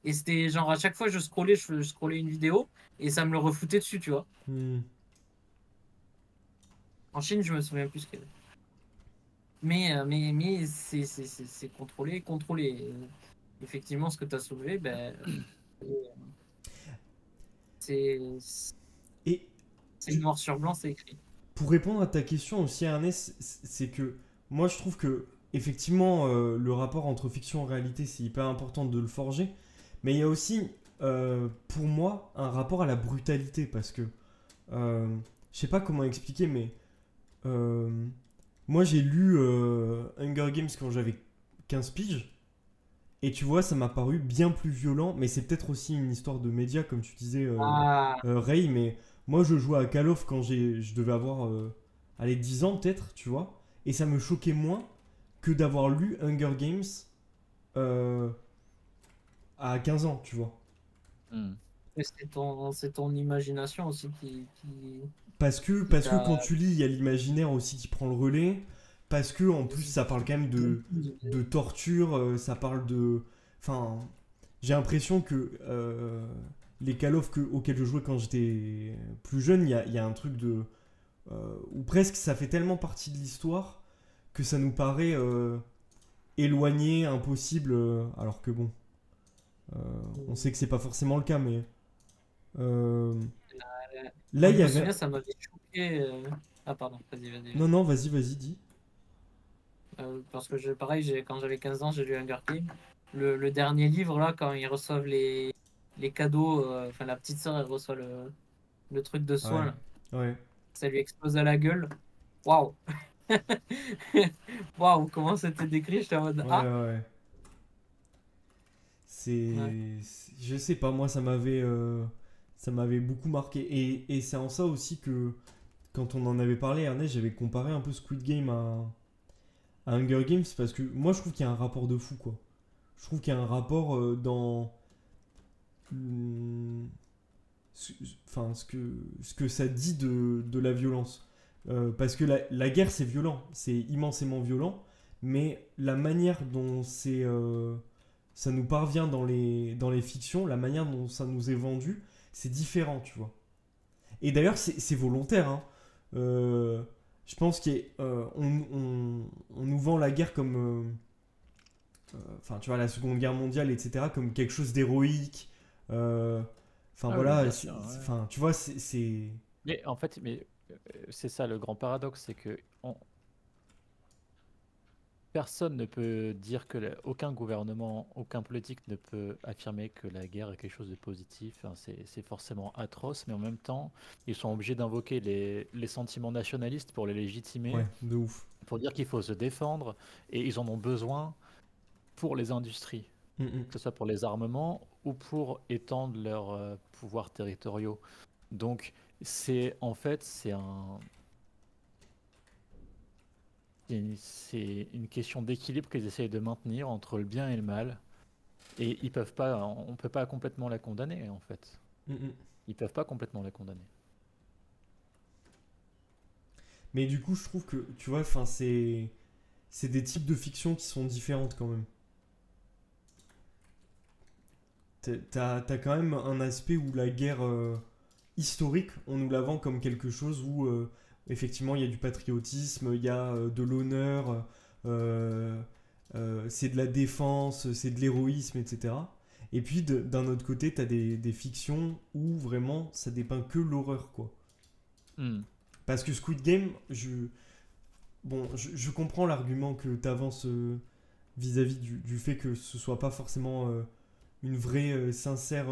Et c'était genre à chaque fois je scrollais une vidéo et ça me le refoutait dessus, tu vois. Hmm. En Chine, je me souviens plus ce qu'il y avait. Mais c'est contrôlé, contrôlé. Effectivement, ce que tu as soulevé, ben, c'est Et c'est noir sur blanc, c'est écrit. pour répondre à ta question aussi, Ernest, c'est que moi, je trouve que effectivement, le rapport entre fiction et réalité, c'est hyper important de le forger. Mais il y a aussi, pour moi, un rapport à la brutalité, parce que je sais pas comment expliquer, mais euh, moi, j'ai lu Hunger Games quand j'avais 15 piges. Et tu vois, ça m'a paru bien plus violent, mais c'est peut-être aussi une histoire de médias, comme tu disais, Ah, Ray. Mais moi, je jouais à Call of quand je devais avoir allez, 10 ans peut-être, tu vois. Et ça me choquait moins que d'avoir lu Hunger Games euh, à 15 ans, tu vois. Hmm. Et c'est ton imagination aussi qui Parce que t'a. quand tu lis, il y a l'imaginaire aussi qui prend le relais. Parce que en plus, ça parle quand même de torture, ça parle de. Enfin, j'ai l'impression que les Call of auxquels je jouais quand j'étais plus jeune, il y a un truc de. Où presque ça fait tellement partie de l'histoire que ça nous paraît éloigné, impossible, alors que bon, on sait que c'est pas forcément le cas, mais là Moi, il je y me avait. souviens, ça m'avait choqué. Ah, pardon, vas-y. Non, non, vas-y, dis. Parce que pareil, quand j'avais 15 ans, j'ai lu Hunger Games. Le dernier livre, là, quand ils reçoivent les cadeaux, enfin, la petite sœur, elle reçoit le truc de soin, Ouais, là. ouais, Ça lui explose à la gueule. Waouh! Waouh, comment c'était décrit? J'étais en mode ouais, ah! ouais. Ouais. Je sais pas, moi ça m'avait beaucoup marqué. Et c'est en ça aussi que quand on en avait parlé, Ernest, j'avais comparé un peu Squid Game à Hunger Games parce que moi je trouve qu'il y a un rapport de fou, quoi. Je trouve qu'il y a un rapport dans. hum, ce- Enfin, ce que ça dit de la violence. Parce que la guerre, c'est violent, c'est immensément violent, mais la manière dont ça nous parvient dans les fictions, la manière dont ça nous est vendu, c'est différent, tu vois. Et d'ailleurs, c'est volontaire, hein. Euh, je pense qu'on nous vend la guerre comme, enfin, tu vois, la Seconde Guerre mondiale, etc., comme quelque chose d'héroïque. Euh, Enfin, Ah oui, voilà, bien sûr. Ouais. enfin, tu vois, Mais en fait, c'est ça le grand paradoxe, c'est que personne ne peut dire que aucun gouvernement, aucun politique ne peut affirmer que la guerre est quelque chose de positif. Enfin, c'est forcément atroce, mais en même temps, ils sont obligés d'invoquer les sentiments nationalistes pour les légitimer, ouais, de ouf. pour dire qu'il faut se défendre, et ils en ont besoin pour les industries, Mm, mm. que ce soit pour les armements ou pour étendre leurs pouvoirs territoriaux. Donc, c'est en fait, c'est une question d'équilibre qu'ils essayent de maintenir entre le bien et le mal. Et ils peuvent pas, on peut pas complètement la condamner en fait. Mm, mm. Ils peuvent pas complètement la condamner. Mais du coup, je trouve que, tu vois, enfin, c'est des types de fiction qui sont différentes quand même. T'as quand même un aspect où la guerre historique, on nous la vend comme quelque chose où effectivement il y a du patriotisme, il y a de l'honneur, euh, c'est de la défense, c'est de l'héroïsme, etc. Et puis d'un autre côté, t'as des fictions où vraiment ça dépeint que l'horreur, quoi. Hmm. Parce que Squid Game, je comprends l'argument que t'avances vis-à-vis du fait que ce soit pas forcément une vraie, sincère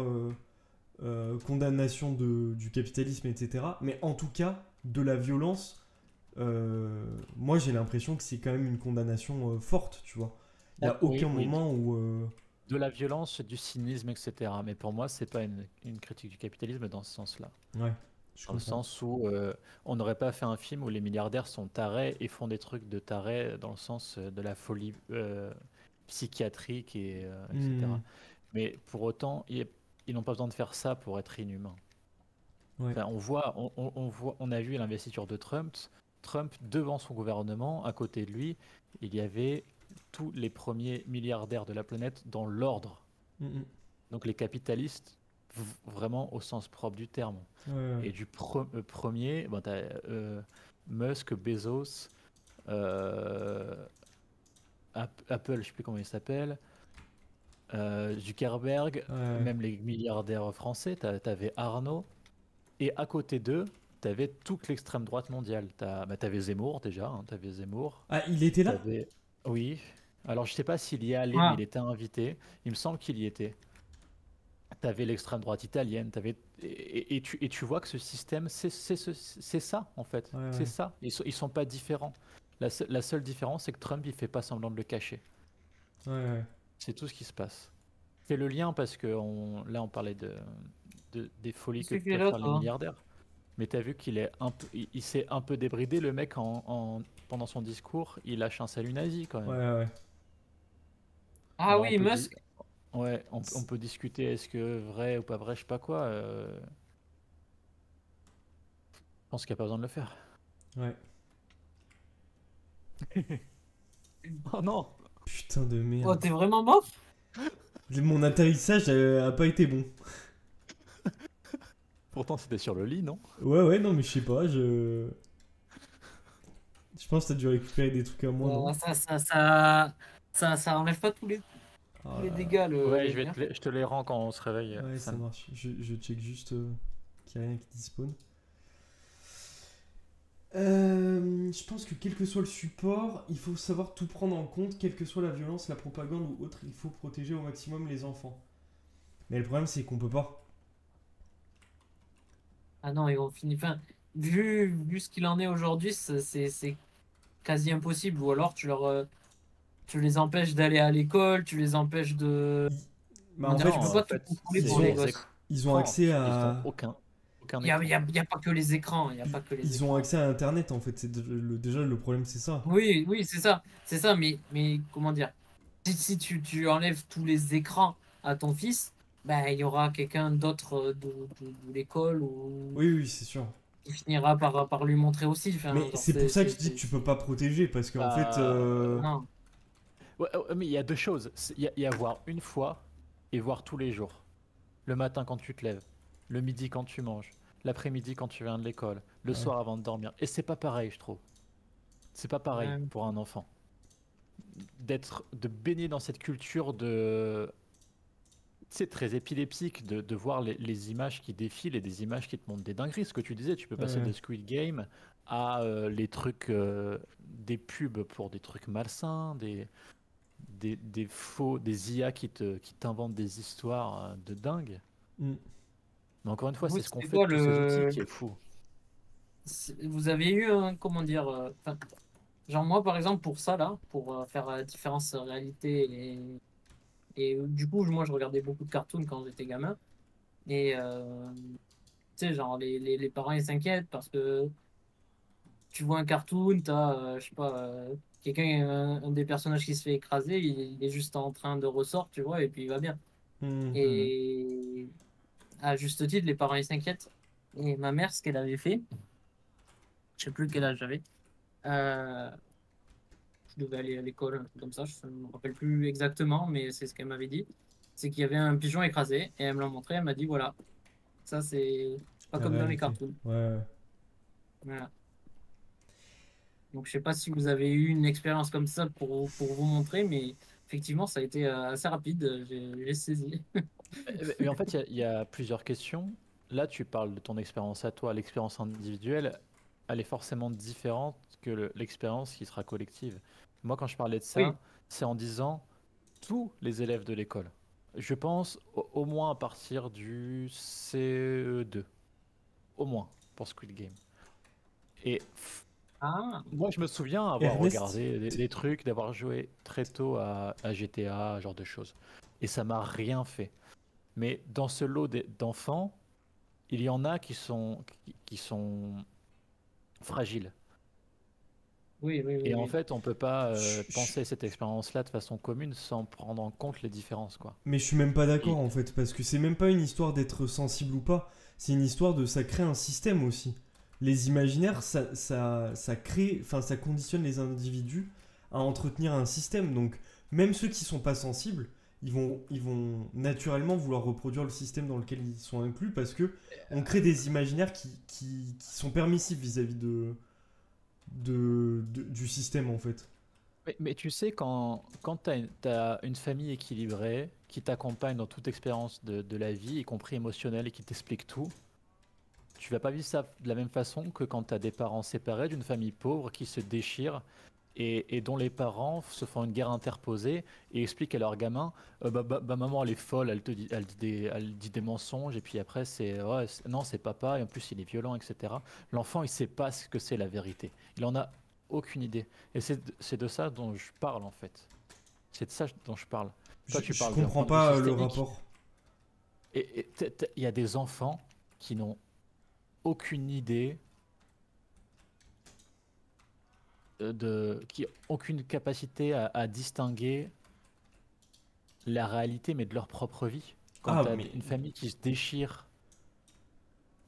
condamnation du capitalisme, etc. Mais en tout cas, de la violence, moi j'ai l'impression que c'est quand même une condamnation forte, tu vois. Il n'y Ah, a oui, aucun oui, moment où. de la violence, du cynisme, etc. Mais pour moi, c'est pas une critique du capitalisme dans ce sens-là. Ouais, je Dans le comprends. sens où on n'aurait pas fait un film où les milliardaires sont tarés et font des trucs de tarés dans le sens de la folie psychiatrique Hmm, etc. Mais pour autant, ils n'ont pas besoin de faire ça pour être inhumains. ouais. Enfin, on a vu l'investiture de Trump. Trump, devant son gouvernement, à côté de lui, il y avait tous les premiers milliardaires de la planète dans l'ordre. Hmm, hmm. Donc les capitalistes, vraiment au sens propre du terme. Ouais, ouais. Et du premier, ben, tu as Musk, Bezos, euh, Apple, je ne sais plus comment il s'appelle, Zuckerberg, Ouais. même les milliardaires français, tu avais Arnaud. Et à côté d'eux, tu avais toute l'extrême droite mondiale. Tu avais Zemmour déjà, tu avais Zemmour. Ah, il était là. T'avais... Oui. Alors je sais pas s'il y est allé, mais Ah, il était invité. Il me semble qu'il y était. Tu avais l'extrême droite italienne, et tu vois que ce système, c'est ça, en fait. Ouais, C'est ouais. ça. Ils sont pas différents. La seule différence, c'est que Trump, il fait pas semblant de le cacher. Ouais, ouais. C'est tout ce qui se passe. C'est le lien parce que là, on parlait des folies qu'est-ce que que tu es peuvent là, faire les toi? milliardaires. Mais tu as vu qu'il est il s'est un peu débridé, le mec, pendant son discours. Il lâche un salut nazi, quand Ouais, même. ouais. Ah Alors, on oui, peut dire, Musk. Ouais, on peut discuter est-ce que vrai ou pas vrai, je sais pas quoi. Je pense qu'il n'y a pas besoin de le faire. Ouais. Oh non! Putain de Oh, merde. t'es vraiment mort? Mon atterrissage a pas été bon. Pourtant, c'était sur le lit, non? Ouais, non, mais je sais pas, je pense que t'as dû récupérer des trucs à moi, non? Ça enlève pas Ah tous les là là. dégâts, Ouais, le nerf. je te les rends quand on se réveille, Ouais, ça Sam. marche. Je check juste qu'il n'y a rien qui despawn. Je pense que quel que soit le support, il faut savoir tout prendre en compte, quelle que soit la violence, la propagande ou autre, il faut protéger au maximum les enfants. Mais le problème, c'est qu'on peut pas. Ah non, ils ont fini. Enfin, vu ce qu'il en est aujourd'hui, c'est quasi impossible. Ou alors tu les empêches d'aller à l'école, tu les empêches de. Ils- Bah Comment en dire, fait, tu peux Non, en pas tout fait, contrôler c'est pour ils les ont, les gosses. ils ont écrans. accès Ils ont à, aucun Il écran. y a pas que les écrans. Il y a pas que les ils ont écrans. accès à Internet en fait. Déjà le problème, c'est ça. Oui, oui, c'est ça. C'est ça, mais comment dire? Si tu enlèves tous les écrans à ton fils, ben, il y aura quelqu'un d'autre de l'école ou Oui, c'est sûr. qui finira par lui montrer aussi. Enfin, Mais genre, c'est pour ça que je dis que tu peux pas protéger parce qu'en fait, Bah, Non. ouais, ouais, mais il y a deux choses. Il y a voir une fois et voir tous les jours. Le matin quand tu te lèves, le midi quand tu manges, l'après-midi quand tu viens de l'école, le ouais. soir avant de dormir. Et c'est pas pareil, je trouve. C'est pas pareil Ouais. pour un enfant. De baigner dans cette culture de. C'est très épileptique de voir les images qui défilent et des images qui te montrent des dingueries. Ce que tu disais, tu peux passer Ouais. de Squid Game à les trucs, des pubs pour des trucs malsains, des faux, des IA qui t'inventent des histoires de dingue. Mm. Mais encore une fois, Vous, c'est ce qu'on c'était fait de quoi tous ces outils qui est fou. vous avez eu un, comment dire, enfin, genre moi par exemple pour ça là, pour faire la différence réalité et du coup moi je regardais beaucoup de cartoons quand j'étais gamin et tu sais genre les parents ils s'inquiètent parce que tu vois un cartoon, t'as je sais pas quelqu'un un des personnages qui se fait écraser, il est juste en train de ressort, tu vois, et puis il va bien. Mhm. Et à juste titre les parents ils s'inquiètent. Et ma mère ce qu'elle avait fait, je sais plus quel âge j'avais. Euh, je devais aller à l'école, un truc comme ça, je ne me rappelle plus exactement, mais c'est ce qu'elle m'avait dit. C'est qu'il y avait un pigeon écrasé et elle me l'a montré, elle m'a dit voilà, ça c'est pas La comme dans les réalité. cartoons. Ouais. Voilà. Donc je sais pas si vous avez eu une expérience comme ça pour vous montrer, mais effectivement ça a été assez rapide, j'ai saisi. Mais en fait, il y a plusieurs questions. Là, tu parles de ton expérience à toi. L'expérience individuelle, elle est forcément différente que l'expérience qui sera collective. Moi, quand je parlais de Oui, ça, c'est en disant tous les élèves de l'école. Je pense au moins à partir du CE2. Au moins, pour Squid Game. Et ah, moi, je me souviens avoir Ernest, regardé des trucs, d'avoir joué très tôt à GTA, ce genre de choses. Et ça m'a rien fait. Mais dans ce lot d'enfants, il y en a qui sont fragiles. oui, oui, oui, Et en oui. fait, on peut pas je- je- penser cette expérience-là de façon commune sans prendre en compte les différences, quoi. mais je suis même pas d'accord Et, en fait parce que c'est même pas une histoire d'être sensible ou pas. C'est une histoire de ça crée un système aussi. Les imaginaires, ça crée, enfin ça conditionne les individus à entretenir un système. Donc même ceux qui sont pas sensibles, ils vont naturellement vouloir reproduire le système dans lequel ils sont inclus parce que on crée des imaginaires qui sont permissifs vis-à-vis du système en fait. mais tu sais, quand tu as une famille équilibrée qui t'accompagne dans toute expérience de la vie, y compris émotionnelle, et qui t'explique tout, tu vas pas vivre ça de la même façon que quand tu as des parents séparés d'une famille pauvre qui se déchirent et dont les parents se font une guerre interposée et expliquent à leur gamin maman elle est folle, elle dit des mensonges et puis après c'est ouais, non c'est papa et en plus il est violent, etc. L'enfant il sait pas ce que c'est la vérité, il en a aucune idée et c'est de ça dont je parle en fait, c'est de ça dont je parle. Toi tu Je parles d'un comprends point de vue pas le systémique rapport. et il y a des enfants qui n'ont aucune idée qui ont aucune capacité à distinguer la réalité, mais de leur propre vie. Quand Ah, tu as mais une famille qui se déchire,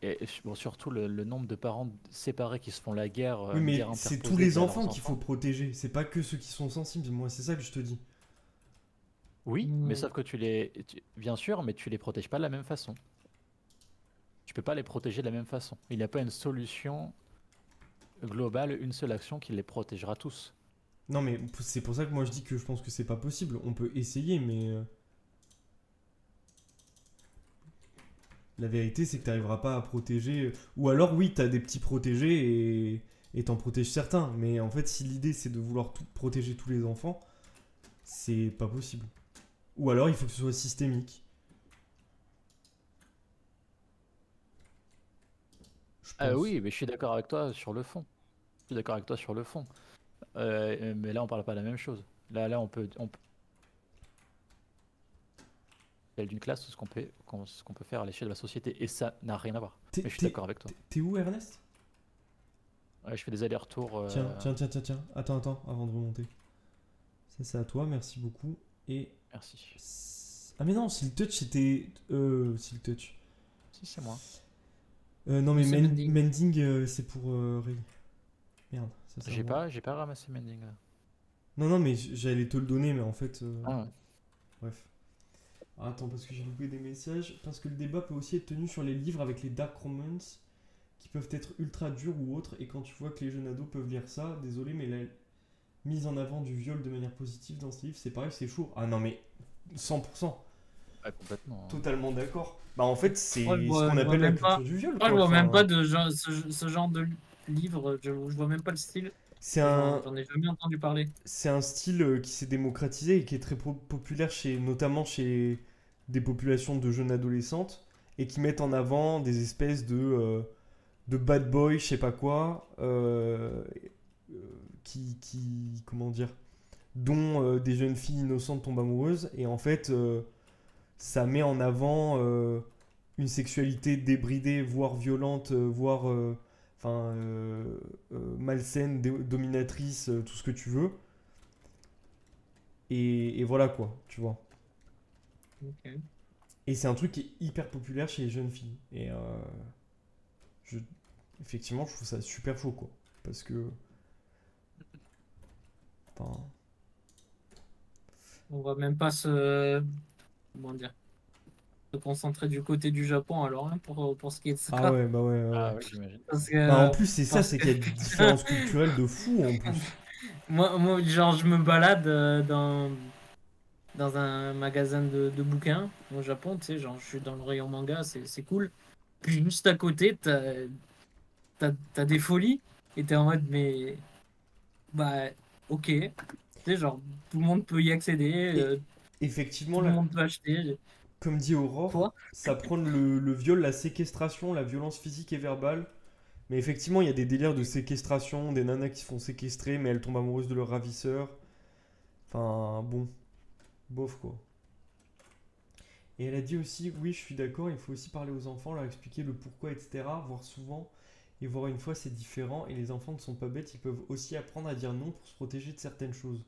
et bon, surtout le nombre de parents séparés qui se font la guerre, oui, une guerre mais c'est tous interposée les via enfants leurs qu'il faut enfants. protéger. C'est pas que ceux qui sont sensibles. Moi, c'est ça que je te dis. Oui, mais Hmm. sauf que bien sûr, mais tu les protèges pas de la même façon. Tu peux pas les protéger de la même façon. Il n'y a pas une solution globale, une seule action qui les protégera tous. Non, mais c'est pour ça que moi je dis que je pense que c'est pas possible. On peut essayer, mais la vérité c'est que t'arriveras pas à protéger. Ou alors, oui, t'as des petits protégés et t'en protèges certains. Mais en fait, si l'idée c'est de vouloir protéger tous les enfants, c'est pas possible. Ou alors, il faut que ce soit systémique. Je Ah pense. oui, mais je suis d'accord avec toi sur le fond. Je suis d'accord avec toi sur le fond. Mais là, on parle pas de la même chose. Là, on peut parler d'une classe, ce qu'on peut faire à l'échelle de la société. Et ça n'a rien à voir. T'es Mais je suis t'es- d'accord avec toi. t'es où, Ernest? Ouais, je fais des allers-retours. Tiens, tiens, tiens, tiens, tiens. Attends, avant de remonter. Ça, c'est à toi, merci beaucoup. Et. Merci. Ah, mais non, si le touch c'était. Si le touch. Si, c'est moi. Non, mais C'est Mending. Mending, c'est pour Ray. Merde, ça c'est à moi. J'ai pas ramassé Mending là. Non, non, mais j'allais te le donner, mais en fait. Ah ouais. Bref. Ah, attends, parce que j'ai loupé des messages. Parce que le débat peut aussi être tenu sur les livres avec les dark romance qui peuvent être ultra durs ou autres. Et quand tu vois que les jeunes ados peuvent lire ça, désolé, mais la mise en avant du viol de manière positive dans ce livre, c'est pareil, c'est chaud. Ah non, mais 100%. Ouais, complètement. Totalement d'accord. Bah, en fait, c'est Moi, ce qu'on je vois appelle la même culture pas. du viol, Moi, je quoi. vois même Enfin, pas ce genre de livre. Je vois même pas le style. c'est un, J'en ai jamais entendu parler. c'est un style qui s'est démocratisé et qui est très populaire notamment chez des populations de jeunes adolescentes et qui mettent en avant des espèces de bad boys, je sais pas quoi, comment dire, dont des jeunes filles innocentes tombent amoureuses et en fait ça met en avant une sexualité débridée, voire violente, voire enfin malsaine, dominatrice, tout ce que tu veux. Et voilà quoi, tu vois. Ok. Et c'est un truc qui est hyper populaire chez les jeunes filles. Et je, effectivement, je trouve ça super chaud quoi. Parce que. Enfin. On va même pas se. Comment dire? Se concentrer du côté du Japon alors hein, pour ce qui est de Ah ça. ouais, bah ouais, ouais, Ah ouais. oui, j'imagine. Parce Bah en que. plus, c'est ça, Parce c'est que. qu'il y a des différences culturelles de fou en plus. Moi, genre, je me balade dans un magasin de bouquins au Japon, tu sais, genre, je suis dans le rayon manga, c'est cool. Puis juste à côté, t'as des folies et t'es en mode, mais. Bah, ok. Tu sais, genre, tout le monde peut y accéder, Et effectivement, tout le là, monde peut acheter. comme dit Aurore, Quoi? ça prend le viol, la séquestration, la violence physique et verbale. Mais effectivement, il y a des délires de séquestration, des nanas qui se font séquestrer, mais elles tombent amoureuses de leur ravisseur. Enfin, bon, bof quoi. Et elle a dit aussi, oui, je suis d'accord, il faut aussi parler aux enfants, leur expliquer le pourquoi, etc. Voir souvent et voir une fois, c'est différent. Et les enfants ne sont pas bêtes, ils peuvent aussi apprendre à dire non pour se protéger de certaines choses.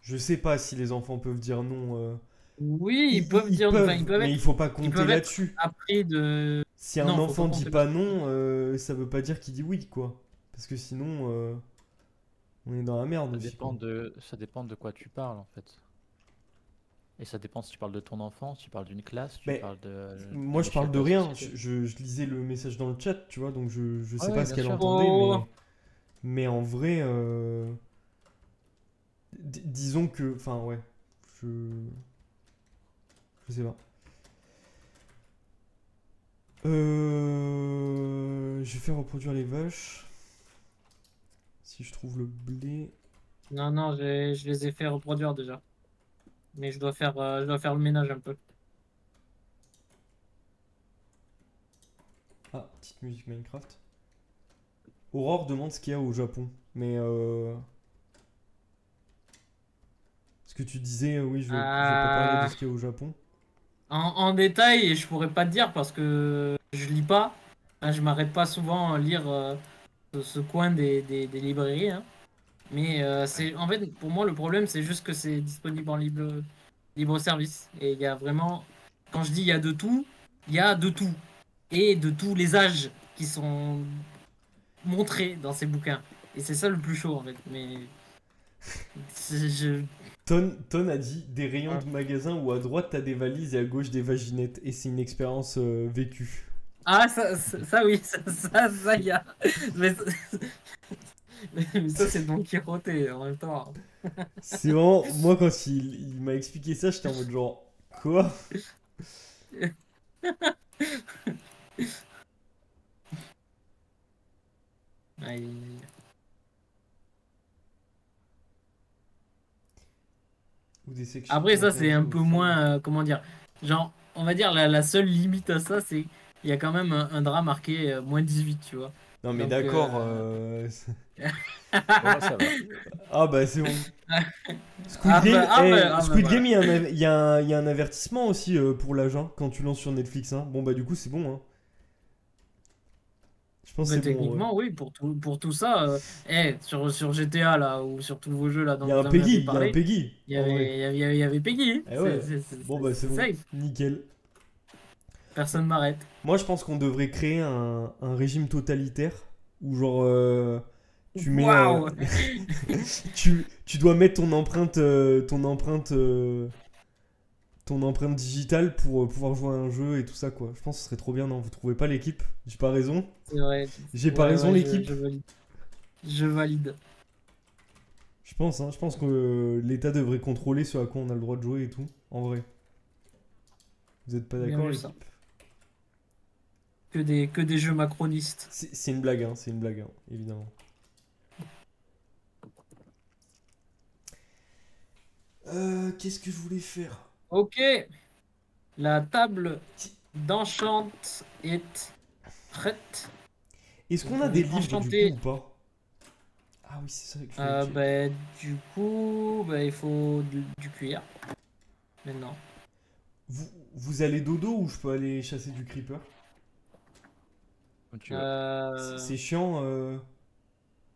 Je sais pas si les enfants peuvent dire non. Oui, ils Ils, peuvent ils dire, enfin, peuvent, mais il faut pas ils compter peuvent être là-dessus. appris de. Si un Non, faut pas enfant dit compter pas là-dessus. non, ça veut pas dire qu'il dit oui, quoi. Parce que sinon, on est dans la merde aussi, quoi. Ça dépend de quoi tu parles en fait. Et ça dépend si tu parles de ton enfant, si tu parles d'une classe, tu Mais parles de moi, je parle l'échelle de de la rien. société. Je lisais le message dans le chat, tu vois, donc je Ah sais oui, pas ce bien qu'elle sûr. entendait, Oh, mais en vrai, disons que. Enfin, ouais. Je. Je sais pas. Je vais faire reproduire les vaches. Si je trouve le blé. non, non, je les ai fait reproduire déjà. Mais je dois faire le ménage un peu. Ah, petite musique Minecraft. Aurore demande ce qu'il y a au Japon. Mais ce que tu disais, oui, je vais pas parler de Euh, ce qu'il y a au Japon. en détail, je pourrais pas te dire parce que je lis pas. Enfin, je m'arrête pas souvent à lire ce coin des librairies, hein. Mais en fait, pour moi, le problème, c'est juste que c'est disponible en libre service. Et il y a vraiment, quand je dis il y a de tout, il y a de tout. Et de tous les âges qui sont montrés dans ces bouquins. Et c'est ça le plus chaud, en fait. Mais je... Ton a dit des rayons de magasin où à droite t'as des valises et à gauche des vaginettes. Et c'est une expérience vécue. Ah, ça, oui, ça, y a. Mais, mais ça, c'est Don Quichotte en même temps. C'est vraiment. Moi, quand il m'a expliqué ça, j'étais en mode genre. Quoi? Aïe. Ou des sections Après, ça, c'est interdites un aux peu femmes. moins. Comment dire? Genre, on va dire, la seule limite à ça, c'est il y a quand même un drap marqué -18, tu vois. Non, mais Donc. d'accord. Pour moi, ça va. Ah, bah, c'est bon. Squid Ah, Game, bah, ah, bah, ah, bah, Squid voilà. Game, il y a un avertissement aussi pour l'agent quand tu lances sur Netflix. Hein. Bon, bah, du coup, c'est bon. Hein. Je pense que Bah, c'est bon. Ouais. techniquement, oui, pour tout ça. Sur GTA, là, ou sur tous vos jeux, là, Il dont y a un vous en avez Peggy, il y a un parlé, Peggy, il y en vrai. avait, il y avait Peggy. Hein. Eh ouais. Bon, bah, c'est C'est bon. safe. Nickel. Personne m'arrête. Moi, je pense qu'on devrait créer un régime totalitaire où, genre, tu mets. Waouh! Tu dois mettre ton empreinte digitale pour pouvoir jouer à un jeu et tout ça, quoi. Je pense que ce serait trop bien, non? Vous trouvez pas l'équipe? J'ai pas raison? C'est vrai. J'ai pas Ouais, raison, ouais, l'équipe? je valide. Je valide. Je pense, hein. Je pense que l'État devrait contrôler ce à quoi on a le droit de jouer et tout. En vrai. Vous êtes pas Bien d'accord, vu ça. l'équipe? Que des jeux macronistes. C'est une blague, hein. C'est une blague, hein, évidemment. Qu'est-ce que je voulais faire? Ok. La table d'enchante est prête. Est-ce Vous qu'on a des pouvez livres du coup enchanter. ou pas? Ah oui, c'est ça qu'il fallait check. Bah, du coup, bah, il faut du cuir. Maintenant. Vous allez dodo ou je peux aller chasser du creeper? Comme tu veux. Euh, C'est chiant.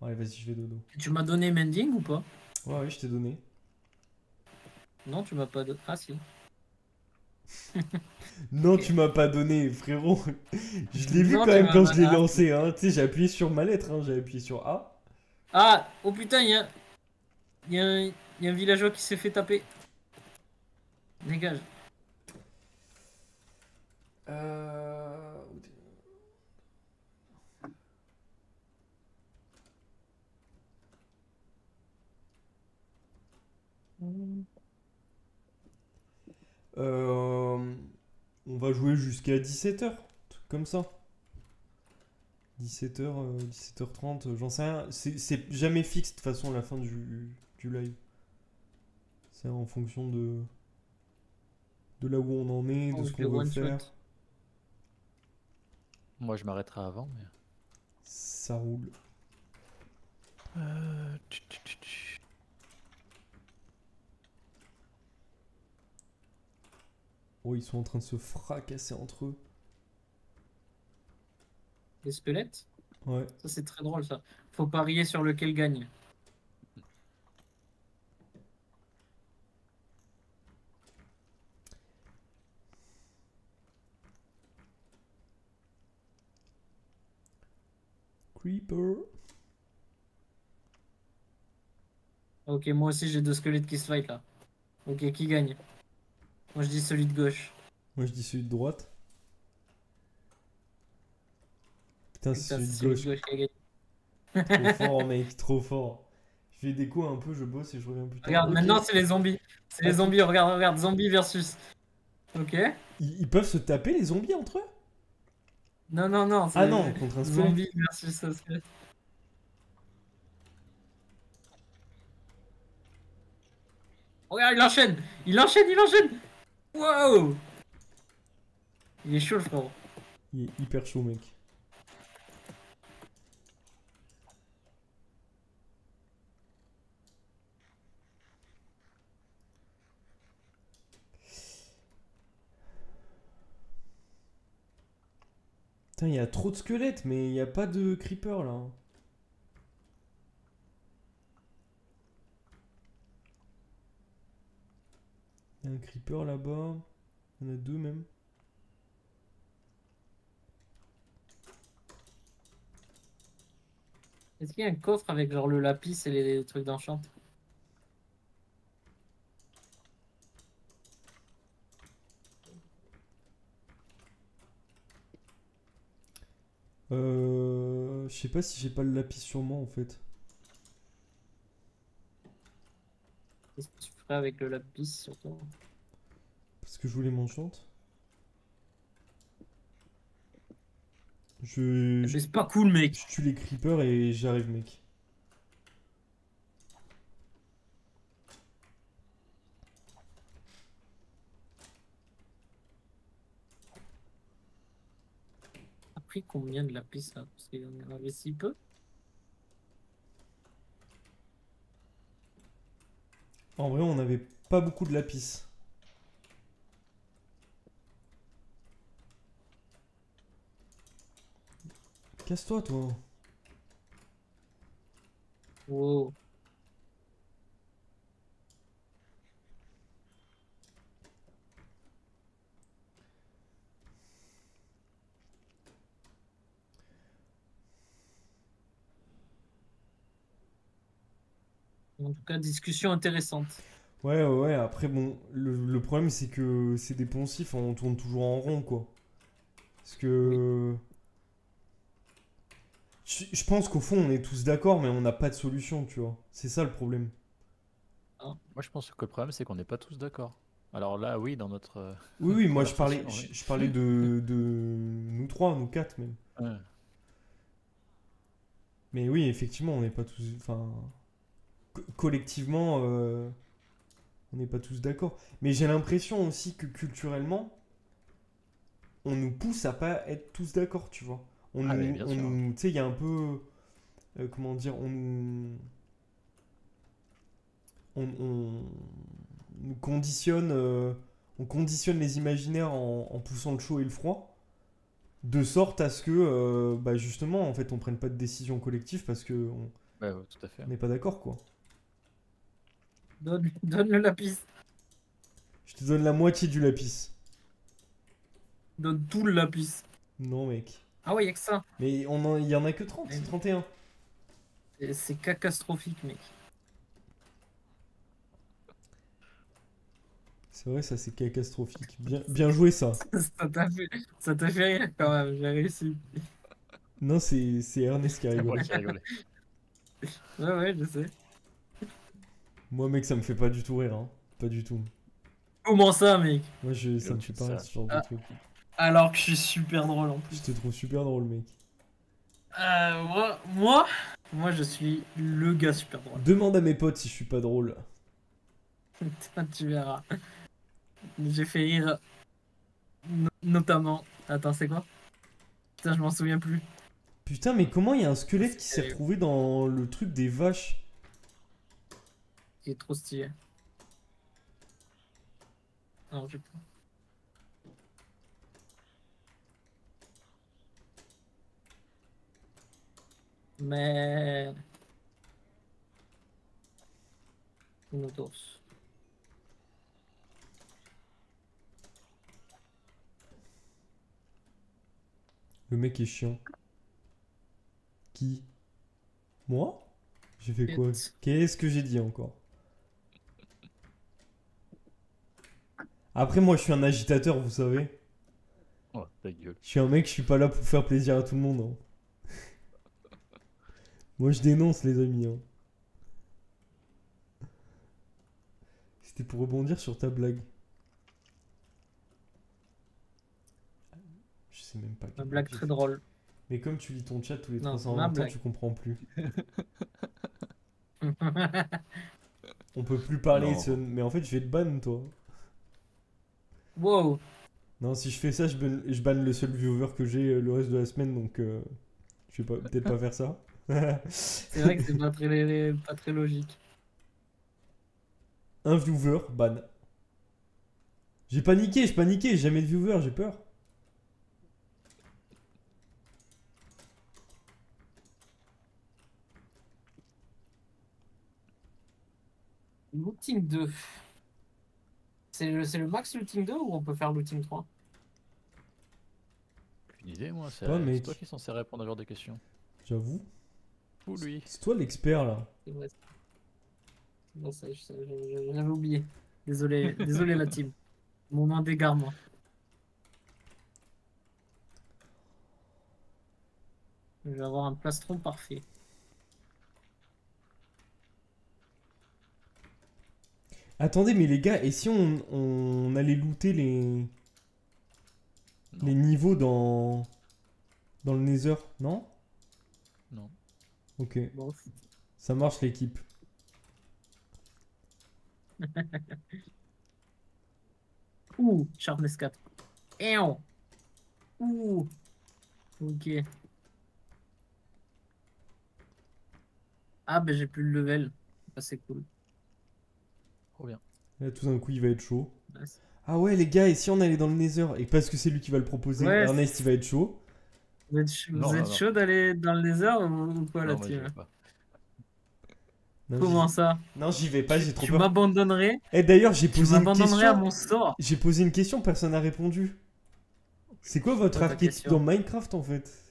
Ouais, vas-y, je vais dodo. Tu m'as donné mending ou pas? Ouais, ouais, je t'ai donné. Non, tu m'as pas donné. Ah si. Non, Ok. tu m'as pas donné, frérot. Je l'ai vu Non, quand tu même m'as. quand je l'ai Ah, lancé. Hein. Tu sais, j'ai appuyé sur ma lettre. Hein. J'ai appuyé sur A. ah, oh putain, il y a un villageois qui s'est fait taper. Dégage. Euh... Euh, On va jouer jusqu'à 17h. Truc comme ça. 17h, 17h30, j'en sais rien. C'est jamais fixe de toute façon la fin du live. C'est en fonction de là où on en est, de Oh, ce je qu'on le veut one shot. faire. Moi, je m'arrêterai avant. Mais... Ça roule. Euh, tch, tch, tch, tch. Oh, ils sont en train de se fracasser entre eux. Les squelettes. Ouais. Ça, c'est très drôle, ça. Faut parier sur lequel gagne. Creeper. Ok, moi aussi, j'ai deux squelettes qui se fight là. Ok, qui gagne? Moi, je dis celui de gauche. Moi je dis celui de droite. Putain, c'est Putain, celui c'est de celui gauche. de gauche qui a gagné. Trop fort, mec, trop fort. Je fais des coups un peu, je bosse et je reviens plus tard. Regarde, Ok. maintenant, c'est les zombies. C'est les Attends. zombies, regarde, regarde. Zombies versus. Ok? Ils peuvent se taper les zombies entre eux? Non, non, non, Ah c'est non, contre un squelette. zombies versus un squelette. Regarde, il enchaîne! Il enchaîne, il enchaîne! Wow! Il est chaud, le frérot. Il est hyper chaud, mec. Putain, il y a trop de squelettes, mais il n'y a pas de creeper là. Il y a un creeper là-bas. Il y en a deux même. Est-ce qu'il y a un coffre avec genre le lapis et les trucs d'enchant? Je sais pas si j'ai pas le lapis sur moi en fait. Qu'est-ce que tu ferais avec le lapis surtout? Parce que je voulais m'enchante. Je, je, Mais c'est pas cool, mec. je tue les creepers et j'arrive, mec. T'as pris combien de lapis là? Parce qu'il y en avait si peu. En vrai, on avait pas beaucoup de lapis. Casse-toi, toi. Wow. En tout cas, discussion intéressante. Ouais, ouais, ouais. Après, bon, le problème, c'est que c'est des poncifs, on tourne toujours en rond, quoi. Parce Oui. que. Je pense qu'au fond, on est tous d'accord, mais on n'a pas de solution, tu vois. C'est ça le problème. Hein. Moi, je pense que le problème, c'est qu'on n'est pas tous d'accord. Alors là, oui, dans notre Oui, oui, moi, conversation, oui. je parlais de nous trois, nous quatre, même. Ouais. Mais oui, effectivement, on n'est pas tous. Enfin, collectivement, on n'est pas tous d'accord. Mais j'ai l'impression aussi que culturellement, on nous pousse à pas être tous d'accord, tu vois. Ah, mais bien sûr. Tu sais, il y a un peu, comment dire, on nous conditionne, on conditionne les imaginaires en poussant le chaud et le froid, de sorte à ce que, bah justement, en fait, on prenne pas de décision collective parce que Ouais, ouais, tout à fait. on n'est pas d'accord, quoi. Donne le lapis. Je te donne la moitié du lapis. Donne tout le lapis. Non, mec. Ah ouais, y a que ça. Mais il y en a que 30, 31. C'est catastrophique, mec. C'est vrai, ça c'est catastrophique. Bien, bien joué ça. Ça t'a fait rire quand même, j'ai réussi. Non, c'est Ernest qui C'est rigole. moi qui rigolais. Ouais, ouais, je sais. Moi, mec, ça me fait pas du tout rire, hein. Pas du tout. Comment ça, mec? Moi, Et ça me l'autre, fait tu dis pas rire ça. ce genre de Ah, truc. alors que je suis super drôle en Je plus. te trouve super drôle, mec. Moi, je suis le gars super drôle. Demande à mes potes si je suis pas drôle. Tu verras. J'ai fait rire notamment. Attends, c'est quoi? Putain, je m'en souviens plus. Putain, mais comment il y a un squelette C'est qui s'est terrible. retrouvé dans le truc des vaches? Il est trop stylé. Non, j'ai pas. Mais. Nous tous. Le mec est chiant. Qui? Moi? J'ai fait quoi? Shit. Qu'est-ce que j'ai dit encore? Après, moi, je suis un agitateur, vous savez. Oh, ta gueule. Je suis un mec, je suis pas là pour faire plaisir à tout le monde, hein. Moi, je dénonce, les amis, hein. C'était pour rebondir sur ta blague. Je sais même pas Une quelle blague blague j'ai très faite. drôle. Mais comme tu lis ton chat tous les Non, 320 ma ans, blague. tu comprends plus. On peut plus parler, Non. mais en fait, je vais te ban, toi. Wow. Non, si je fais ça, je banne le seul viewer que j'ai le reste de la semaine, donc je vais peut-être pas faire ça. C'est vrai que c'est pas très logique. Un viewer, ban. J'ai paniqué, j'ai jamais de viewer, j'ai peur. Looting 2. C'est le max looting 2 ou on peut faire looting 3? Une idée, moi, Toi, c'est mec. toi qui es censé répondre à ce genre de questions. J'avoue. Ou lui. C'est toi l'expert là. C'est vrai. Non, ça, j'avais oublié. Désolé, désolé la team. Moment d'égarement. Je vais avoir un plastron parfait. Attendez, mais les gars, et si on allait looter les Non. niveaux dans le Nether, non? Non. Ok, Bon. ça marche l'équipe. Ouh, Sharpness 4. Éon. Ouh. Ok. Ah, ben j'ai plus le level. Ah, c'est cool. Trop bien. Là, tout d'un coup, il va être chaud. Nice. Ah ouais, les gars, et si on allait dans le Nether? Et parce que c'est lui qui va le proposer, Ouais, Ernest, il va être chaud. Non, vous non, êtes non. chaud d'aller dans le désert ou quoi la Non, moi, j'y team? vais pas. Non, Comment ça? non, j'y vais pas, j'ai trop Tu peur. m'abandonnerais? Et d'ailleurs, Tu m'abandonnerais à mon sort? J'ai posé une question, personne n'a répondu. C'est quoi votre Quoi ta archétype question? dans Minecraft en fait?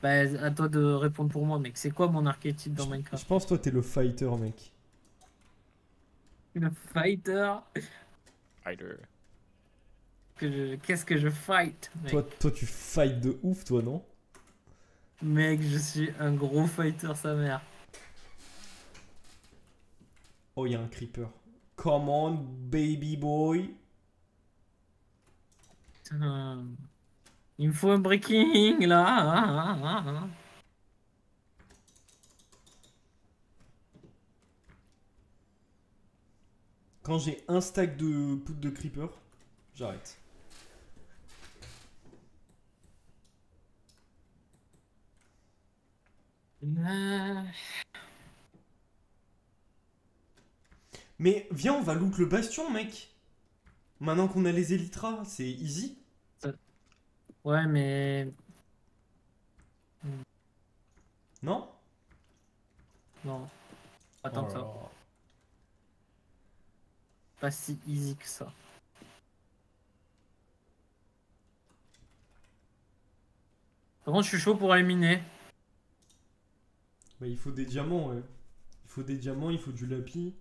Bah, à toi de répondre pour moi, mec. C'est quoi mon archétype dans Je Minecraft? pense toi t'es le fighter mec. Le fighter. Rider. Qu'est-ce que je fight, mec? Toi tu fight de ouf toi non? Mec, je suis un gros fighter, sa mère. Oh il y a un creeper. Come on baby boy. Putain. Il me faut un breaking, là. Ah. Quand j'ai un stack de poudre de creeper, j'arrête. Ah. Mais viens on va loot le bastion mec. Maintenant qu'on a les Elytras, c'est easy. Ouais, mais... Non? Non, pas tant Oh que là ça. là. Pas si easy que ça. Par contre, je suis chaud pour éliminer. Bah il faut des diamants ouais. Il faut des diamants, il faut du lapis.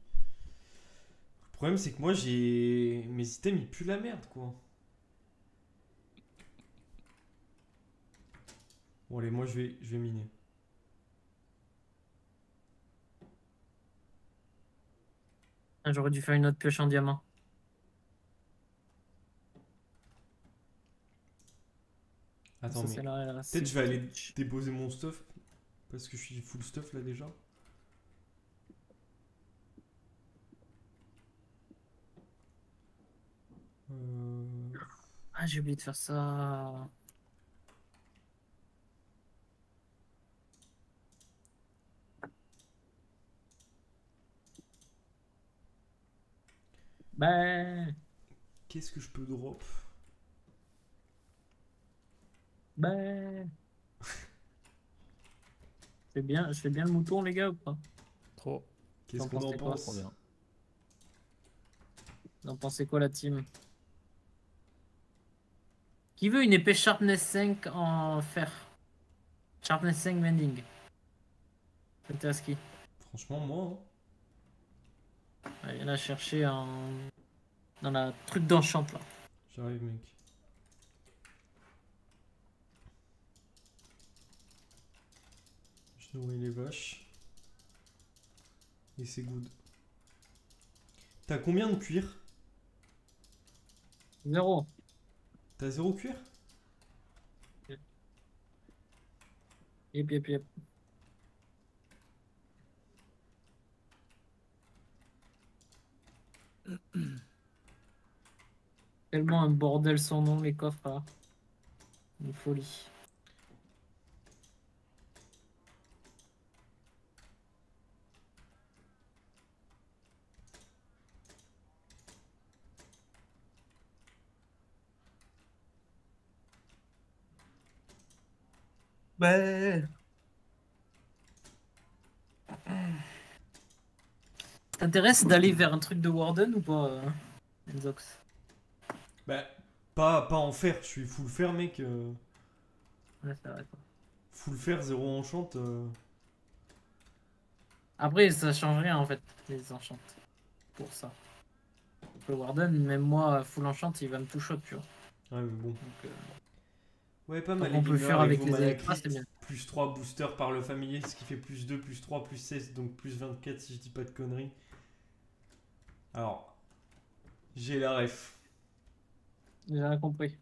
Le problème c'est que moi j'ai... Mes items ils puent la merde quoi. Bon allez moi je vais miner. Ah, j'aurais dû faire une autre pioche en diamant. Attends Ça, mais... c'est là, elle reste Peut-être je vais aller super. déposer mon stuff. Parce que je suis full stuff là déjà. Euh... Ah, j'ai oublié de faire ça. Ben, Qu'est-ce que je peux drop? ben. Je fais bien le mouton, les gars, ou pas? Trop. Qu'est-ce T'en qu'on en pensez quoi? pense? Trop bien. Vous en pensez quoi, la team? Qui veut une épée Sharpness 5 en fer? Sharpness 5 mending. T'intéresse qui? Franchement moi... Allez, là, chercher dans la truc d'enchant, là. J'arrive mec. Je nourris les vaches. Et c'est good. T'as combien de cuir? 0. T'as 0 cuir? Yep, yep, yep. Tellement un bordel sans nom, les coffres, là. Une folie. Ben. T'intéresse d'aller vers un truc de Warden ou pas? Enzox. Bah, pas en fer, je suis full fer, mec. Ouais, c'est vrai. Full fer, zéro enchant. Après, ça change rien en fait, les enchantes. Pour ça. Le Warden, même moi, full enchant, il va me tout shot, tu vois. Ouais, mais bon. Donc, Ouais, pas tant mal les qu'on peut le gamers faire avec avec vos les mana électras, crit. c'est bien. Plus 3 booster par le familier, ce qui fait plus 2, plus 3, plus 16, donc plus 24 si je dis pas de conneries. Alors, j'ai la ref. J'ai rien compris.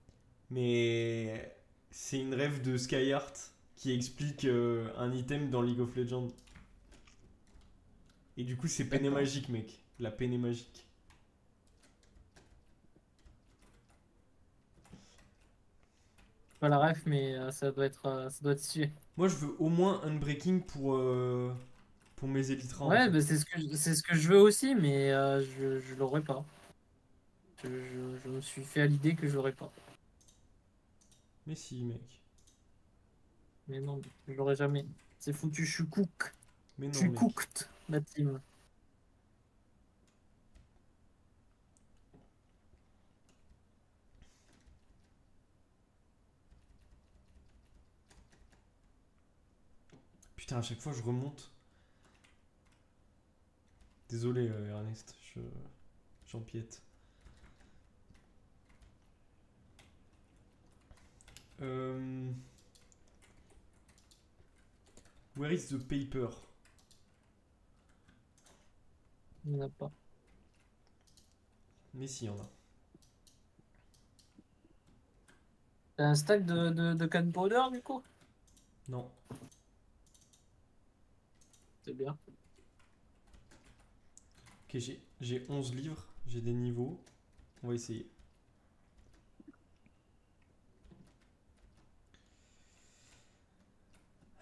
Mais c'est une ref de Skyheart qui explique un item dans League of Legends. Et du coup, c'est peine D'accord. magique, mec. La peine est magique. Pas la ref, mais ça doit être stylé. Moi, je veux au moins Unbreaking pour mes Elytras, en Ouais, bah, fait. c'est ce que je veux aussi, mais je l'aurai pas. Je me suis fait à l'idée que je l'aurais pas. Mais si, mec. Mais non, je l'aurai jamais. C'est foutu, je suis cook. Mais Je non, suis mec. cooked, la team. Putain, à chaque fois, je remonte. Désolé, Ernest. J'empiète. Euh... Where is the paper? Il n'y en a pas. Mais si, il y en a. T'as un stack de gunpowder, du coup? Non. C'est bien. Ok, j'ai 11 livres. J'ai des niveaux. On va essayer.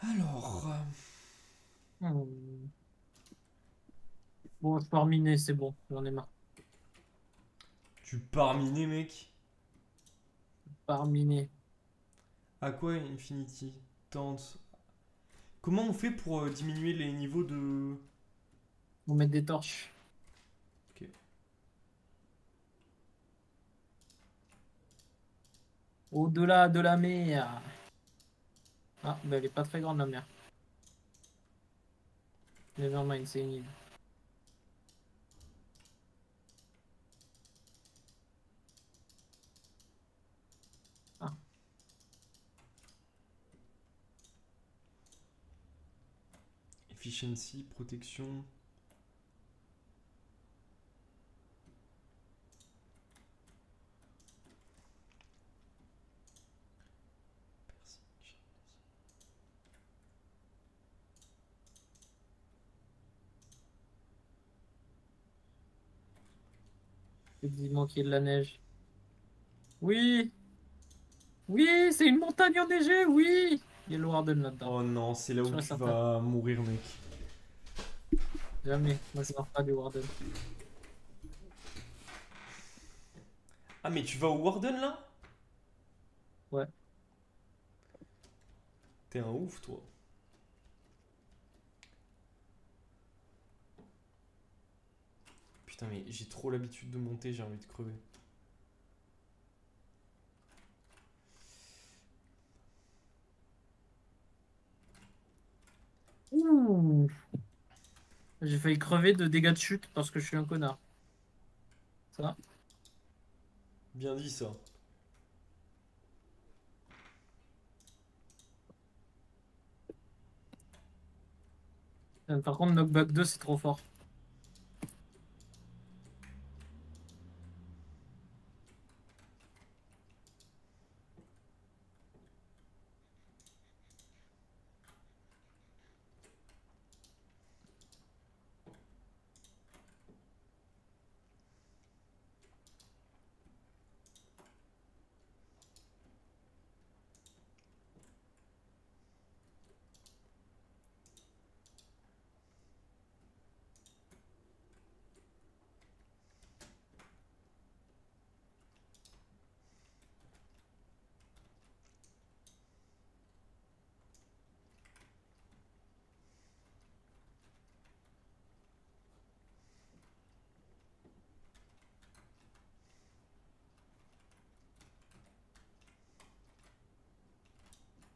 Alors... Hmm. Bon, je pars miner, c'est bon, j'en ai marre. Tu pars miner, mec. Pars miner. Aqua Infinity. Tente. Comment on fait pour diminuer les niveaux de... On met des torches. Ok. Au-delà de la mer. Ah, bah elle est pas très grande la mer. Nevermind, c'est une île. Ah, Efficiency, protection. dis-moi qu'il y a de la neige. Oui! Oui, c'est une montagne enneigée, oui! Il y a le Warden là-dedans. Oh non, c'est là où Sûr et tu certain. vas mourir, mec. Jamais. Moi, je meurs pas du Warden. Ah, mais tu vas au Warden, là? Ouais. T'es un ouf, toi. Putain, mais j'ai trop l'habitude de monter, j'ai envie de crever. Ouh! J'ai failli crever de dégâts de chute parce que je suis un connard. Ça. Bien dit, ça. Par contre, Knockback 2, c'est trop fort.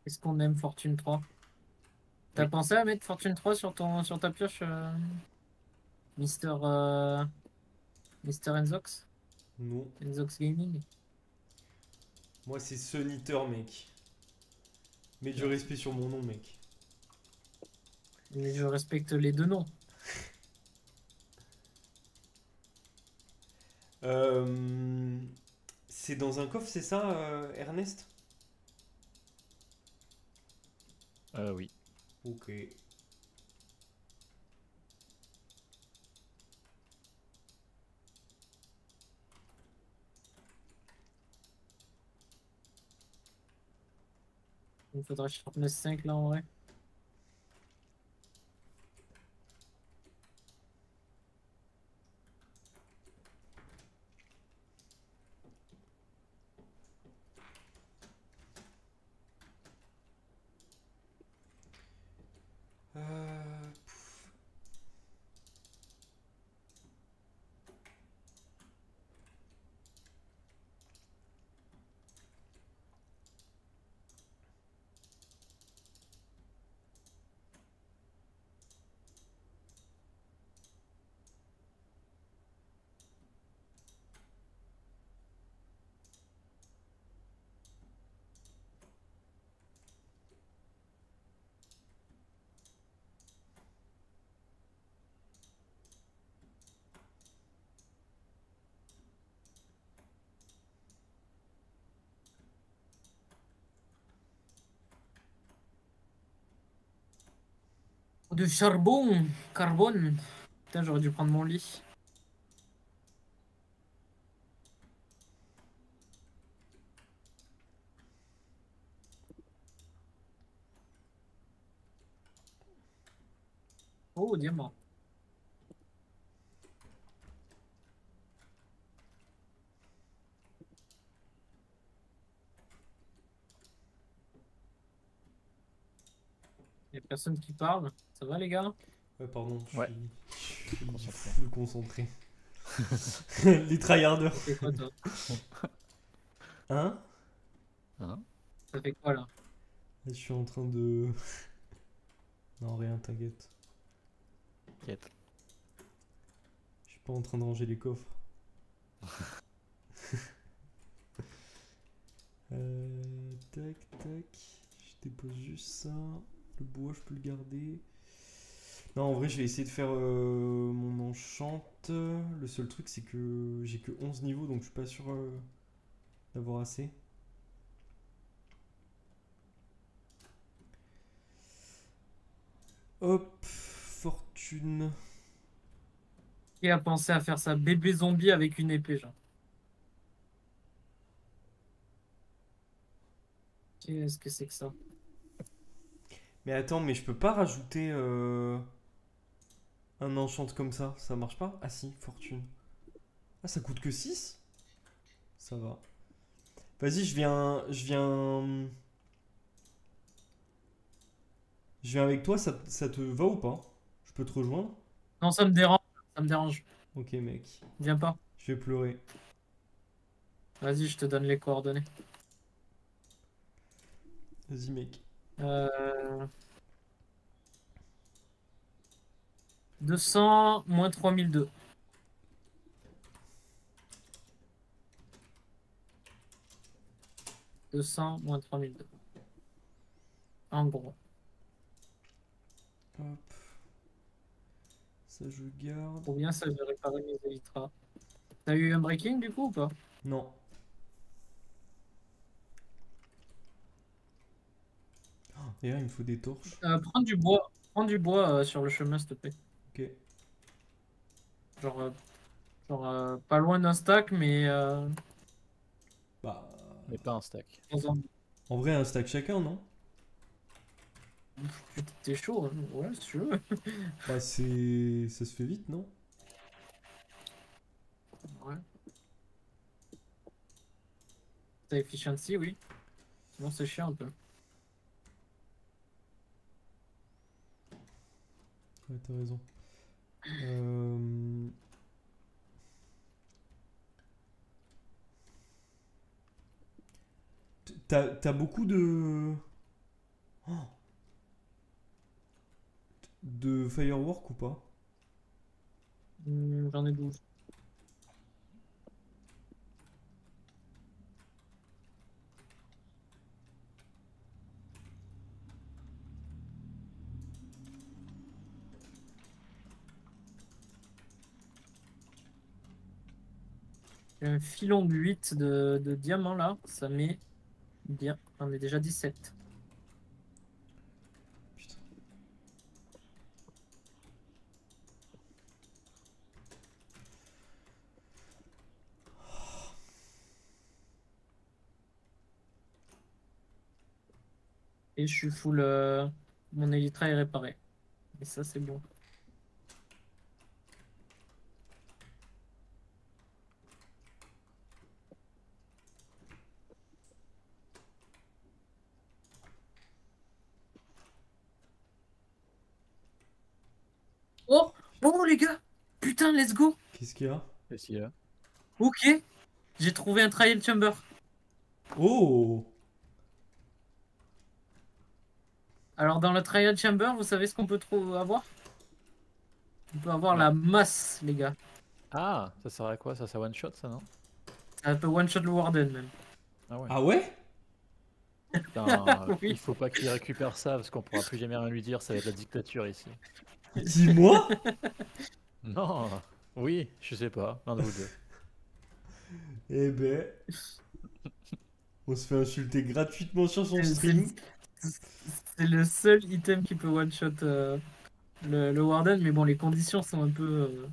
Est-ce qu'on aime Fortune 3? T'as Oui. pensé à mettre Fortune 3 sur ta pioche, Mister, Mister Enzox? Non. Enzox Gaming? Moi, c'est Sun Eater, mec. Mets du Ouais. respect sur mon nom, mec. Mais je respecte les deux noms. Euh, C'est dans un coffre, c'est ça, Ernest? Oui. Ok. Il me faudrait Sharpness 5 là en vrai. Euh, De charbon, carbone. Putain, j'aurais dû prendre mon lit. Oh, diamant. Il a personne qui parle. Ça va les gars? Ouais, pardon, Ouais. je suis Concentré. full concentré. Les tryharders. Ça fait quoi toi? Hein? Hein? Ça fait quoi là? Je suis en train de... Non, rien, t'inquiète. Quête. Je suis pas en train de ranger les coffres. Tac, tac. Je dépose juste ça. Le bois, je peux le garder. Non, en vrai, je vais essayer de faire mon enchante. Le seul truc, c'est que j'ai que 11 niveaux, donc je suis pas sûr d'avoir assez. Hop, fortune. Qui a pensé à faire ça? Bébé zombie avec une épée, genre. Qu'est-ce que c'est que ça? Mais attends, mais je peux pas rajouter un enchant comme ça marche pas? Ah si, fortune. Ah, ça coûte que 6. Ça va. Vas-y, je viens avec toi, ça te va ou pas? Je peux te rejoindre? Non, ça me dérange. Ça me dérange. Ok, mec. Viens pas. Je vais pleurer. Vas-y, je te donne les coordonnées. Vas-y, mec. Euh... 200 moins 3002. 200 moins 3002. En gros. Hop. Ça, je garde. Ou bien ça, je vais réparer mes élytras. T'as eu un breaking du coup ou pas? Non. D'ailleurs, il me faut des torches. Prends du bois. Prends du bois sur le chemin, s'il te plaît. Ok. Genre, pas loin d'un stack, mais Bah. Mais pas un stack. dans un- En vrai, un stack chacun, non? T'es chaud, hein. Ouais, si tu veux. Bah, c'est. Ça se fait vite, non? Ouais. T'as efficiency, oui. Sinon, c'est chiant un peu. Ouais, t'as raison. Euh, t'as beaucoup de. Oh. De firework ou pas? J'en ai 12. J'ai un filon de 8 de diamant là, ça met bien. On est déjà 17. Putain. Et je suis full. Mon élytra est réparé. Et ça, c'est bon. Oh! Bon, les gars! Putain, let's go! Qu'est-ce qu'il y a? Et si, Ok! J'ai trouvé un trial chamber. Oh! Alors, dans le trial chamber, vous savez ce qu'on peut avoir? On peut avoir Non. la masse, les gars. Ah, ça sert à quoi? Ça one shot, ça, non? Ça peut one-shot le warden, même. Ah ouais. Ah ouais? Putain, Oui. il faut pas qu'il récupère ça parce qu'on pourra plus jamais rien lui dire. Ça va être la dictature ici. Dis-moi! Non, oui, je sais pas, l'un de vous deux. Eh ben. On se fait insulter gratuitement sur son C'est- stream. C'est le seul item qui peut one-shot le warden, mais bon, les conditions sont un peu.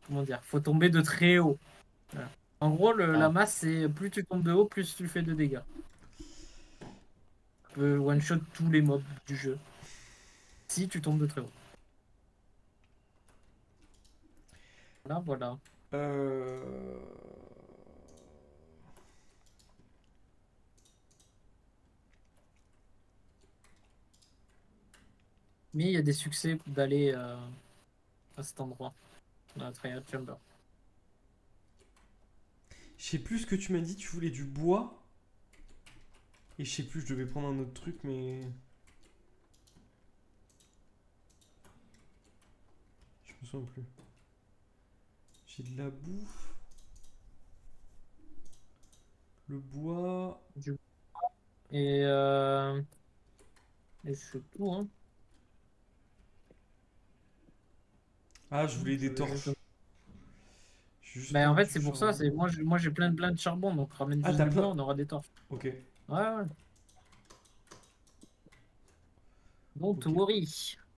Comment dire? Faut tomber de très haut. Voilà. En gros, la Ah. masse, c'est plus tu tombes de haut, plus tu fais de dégâts. Tu peux one-shot tous les mobs du jeu. Si tu tombes de très haut. Voilà, voilà. Euh... Mais il y a des succès d'aller à cet endroit, dans la Trial Chamber. Je sais plus ce que tu m'as dit, tu voulais du bois. Et je sais plus, je devais prendre un autre truc, mais. Je me souviens plus. J'ai de la bouffe. Le bois. Et c'est tout, hein. Ah, je voulais des Je- torches. Juste Ben, en prendre fait, du c'est pour ça. charbon. Moi, j'ai plein de charbon, donc ramène Ah, juste t'as du plein. bois, on aura des torches. Ok. Ouais, ouais. Don't Ok. worry.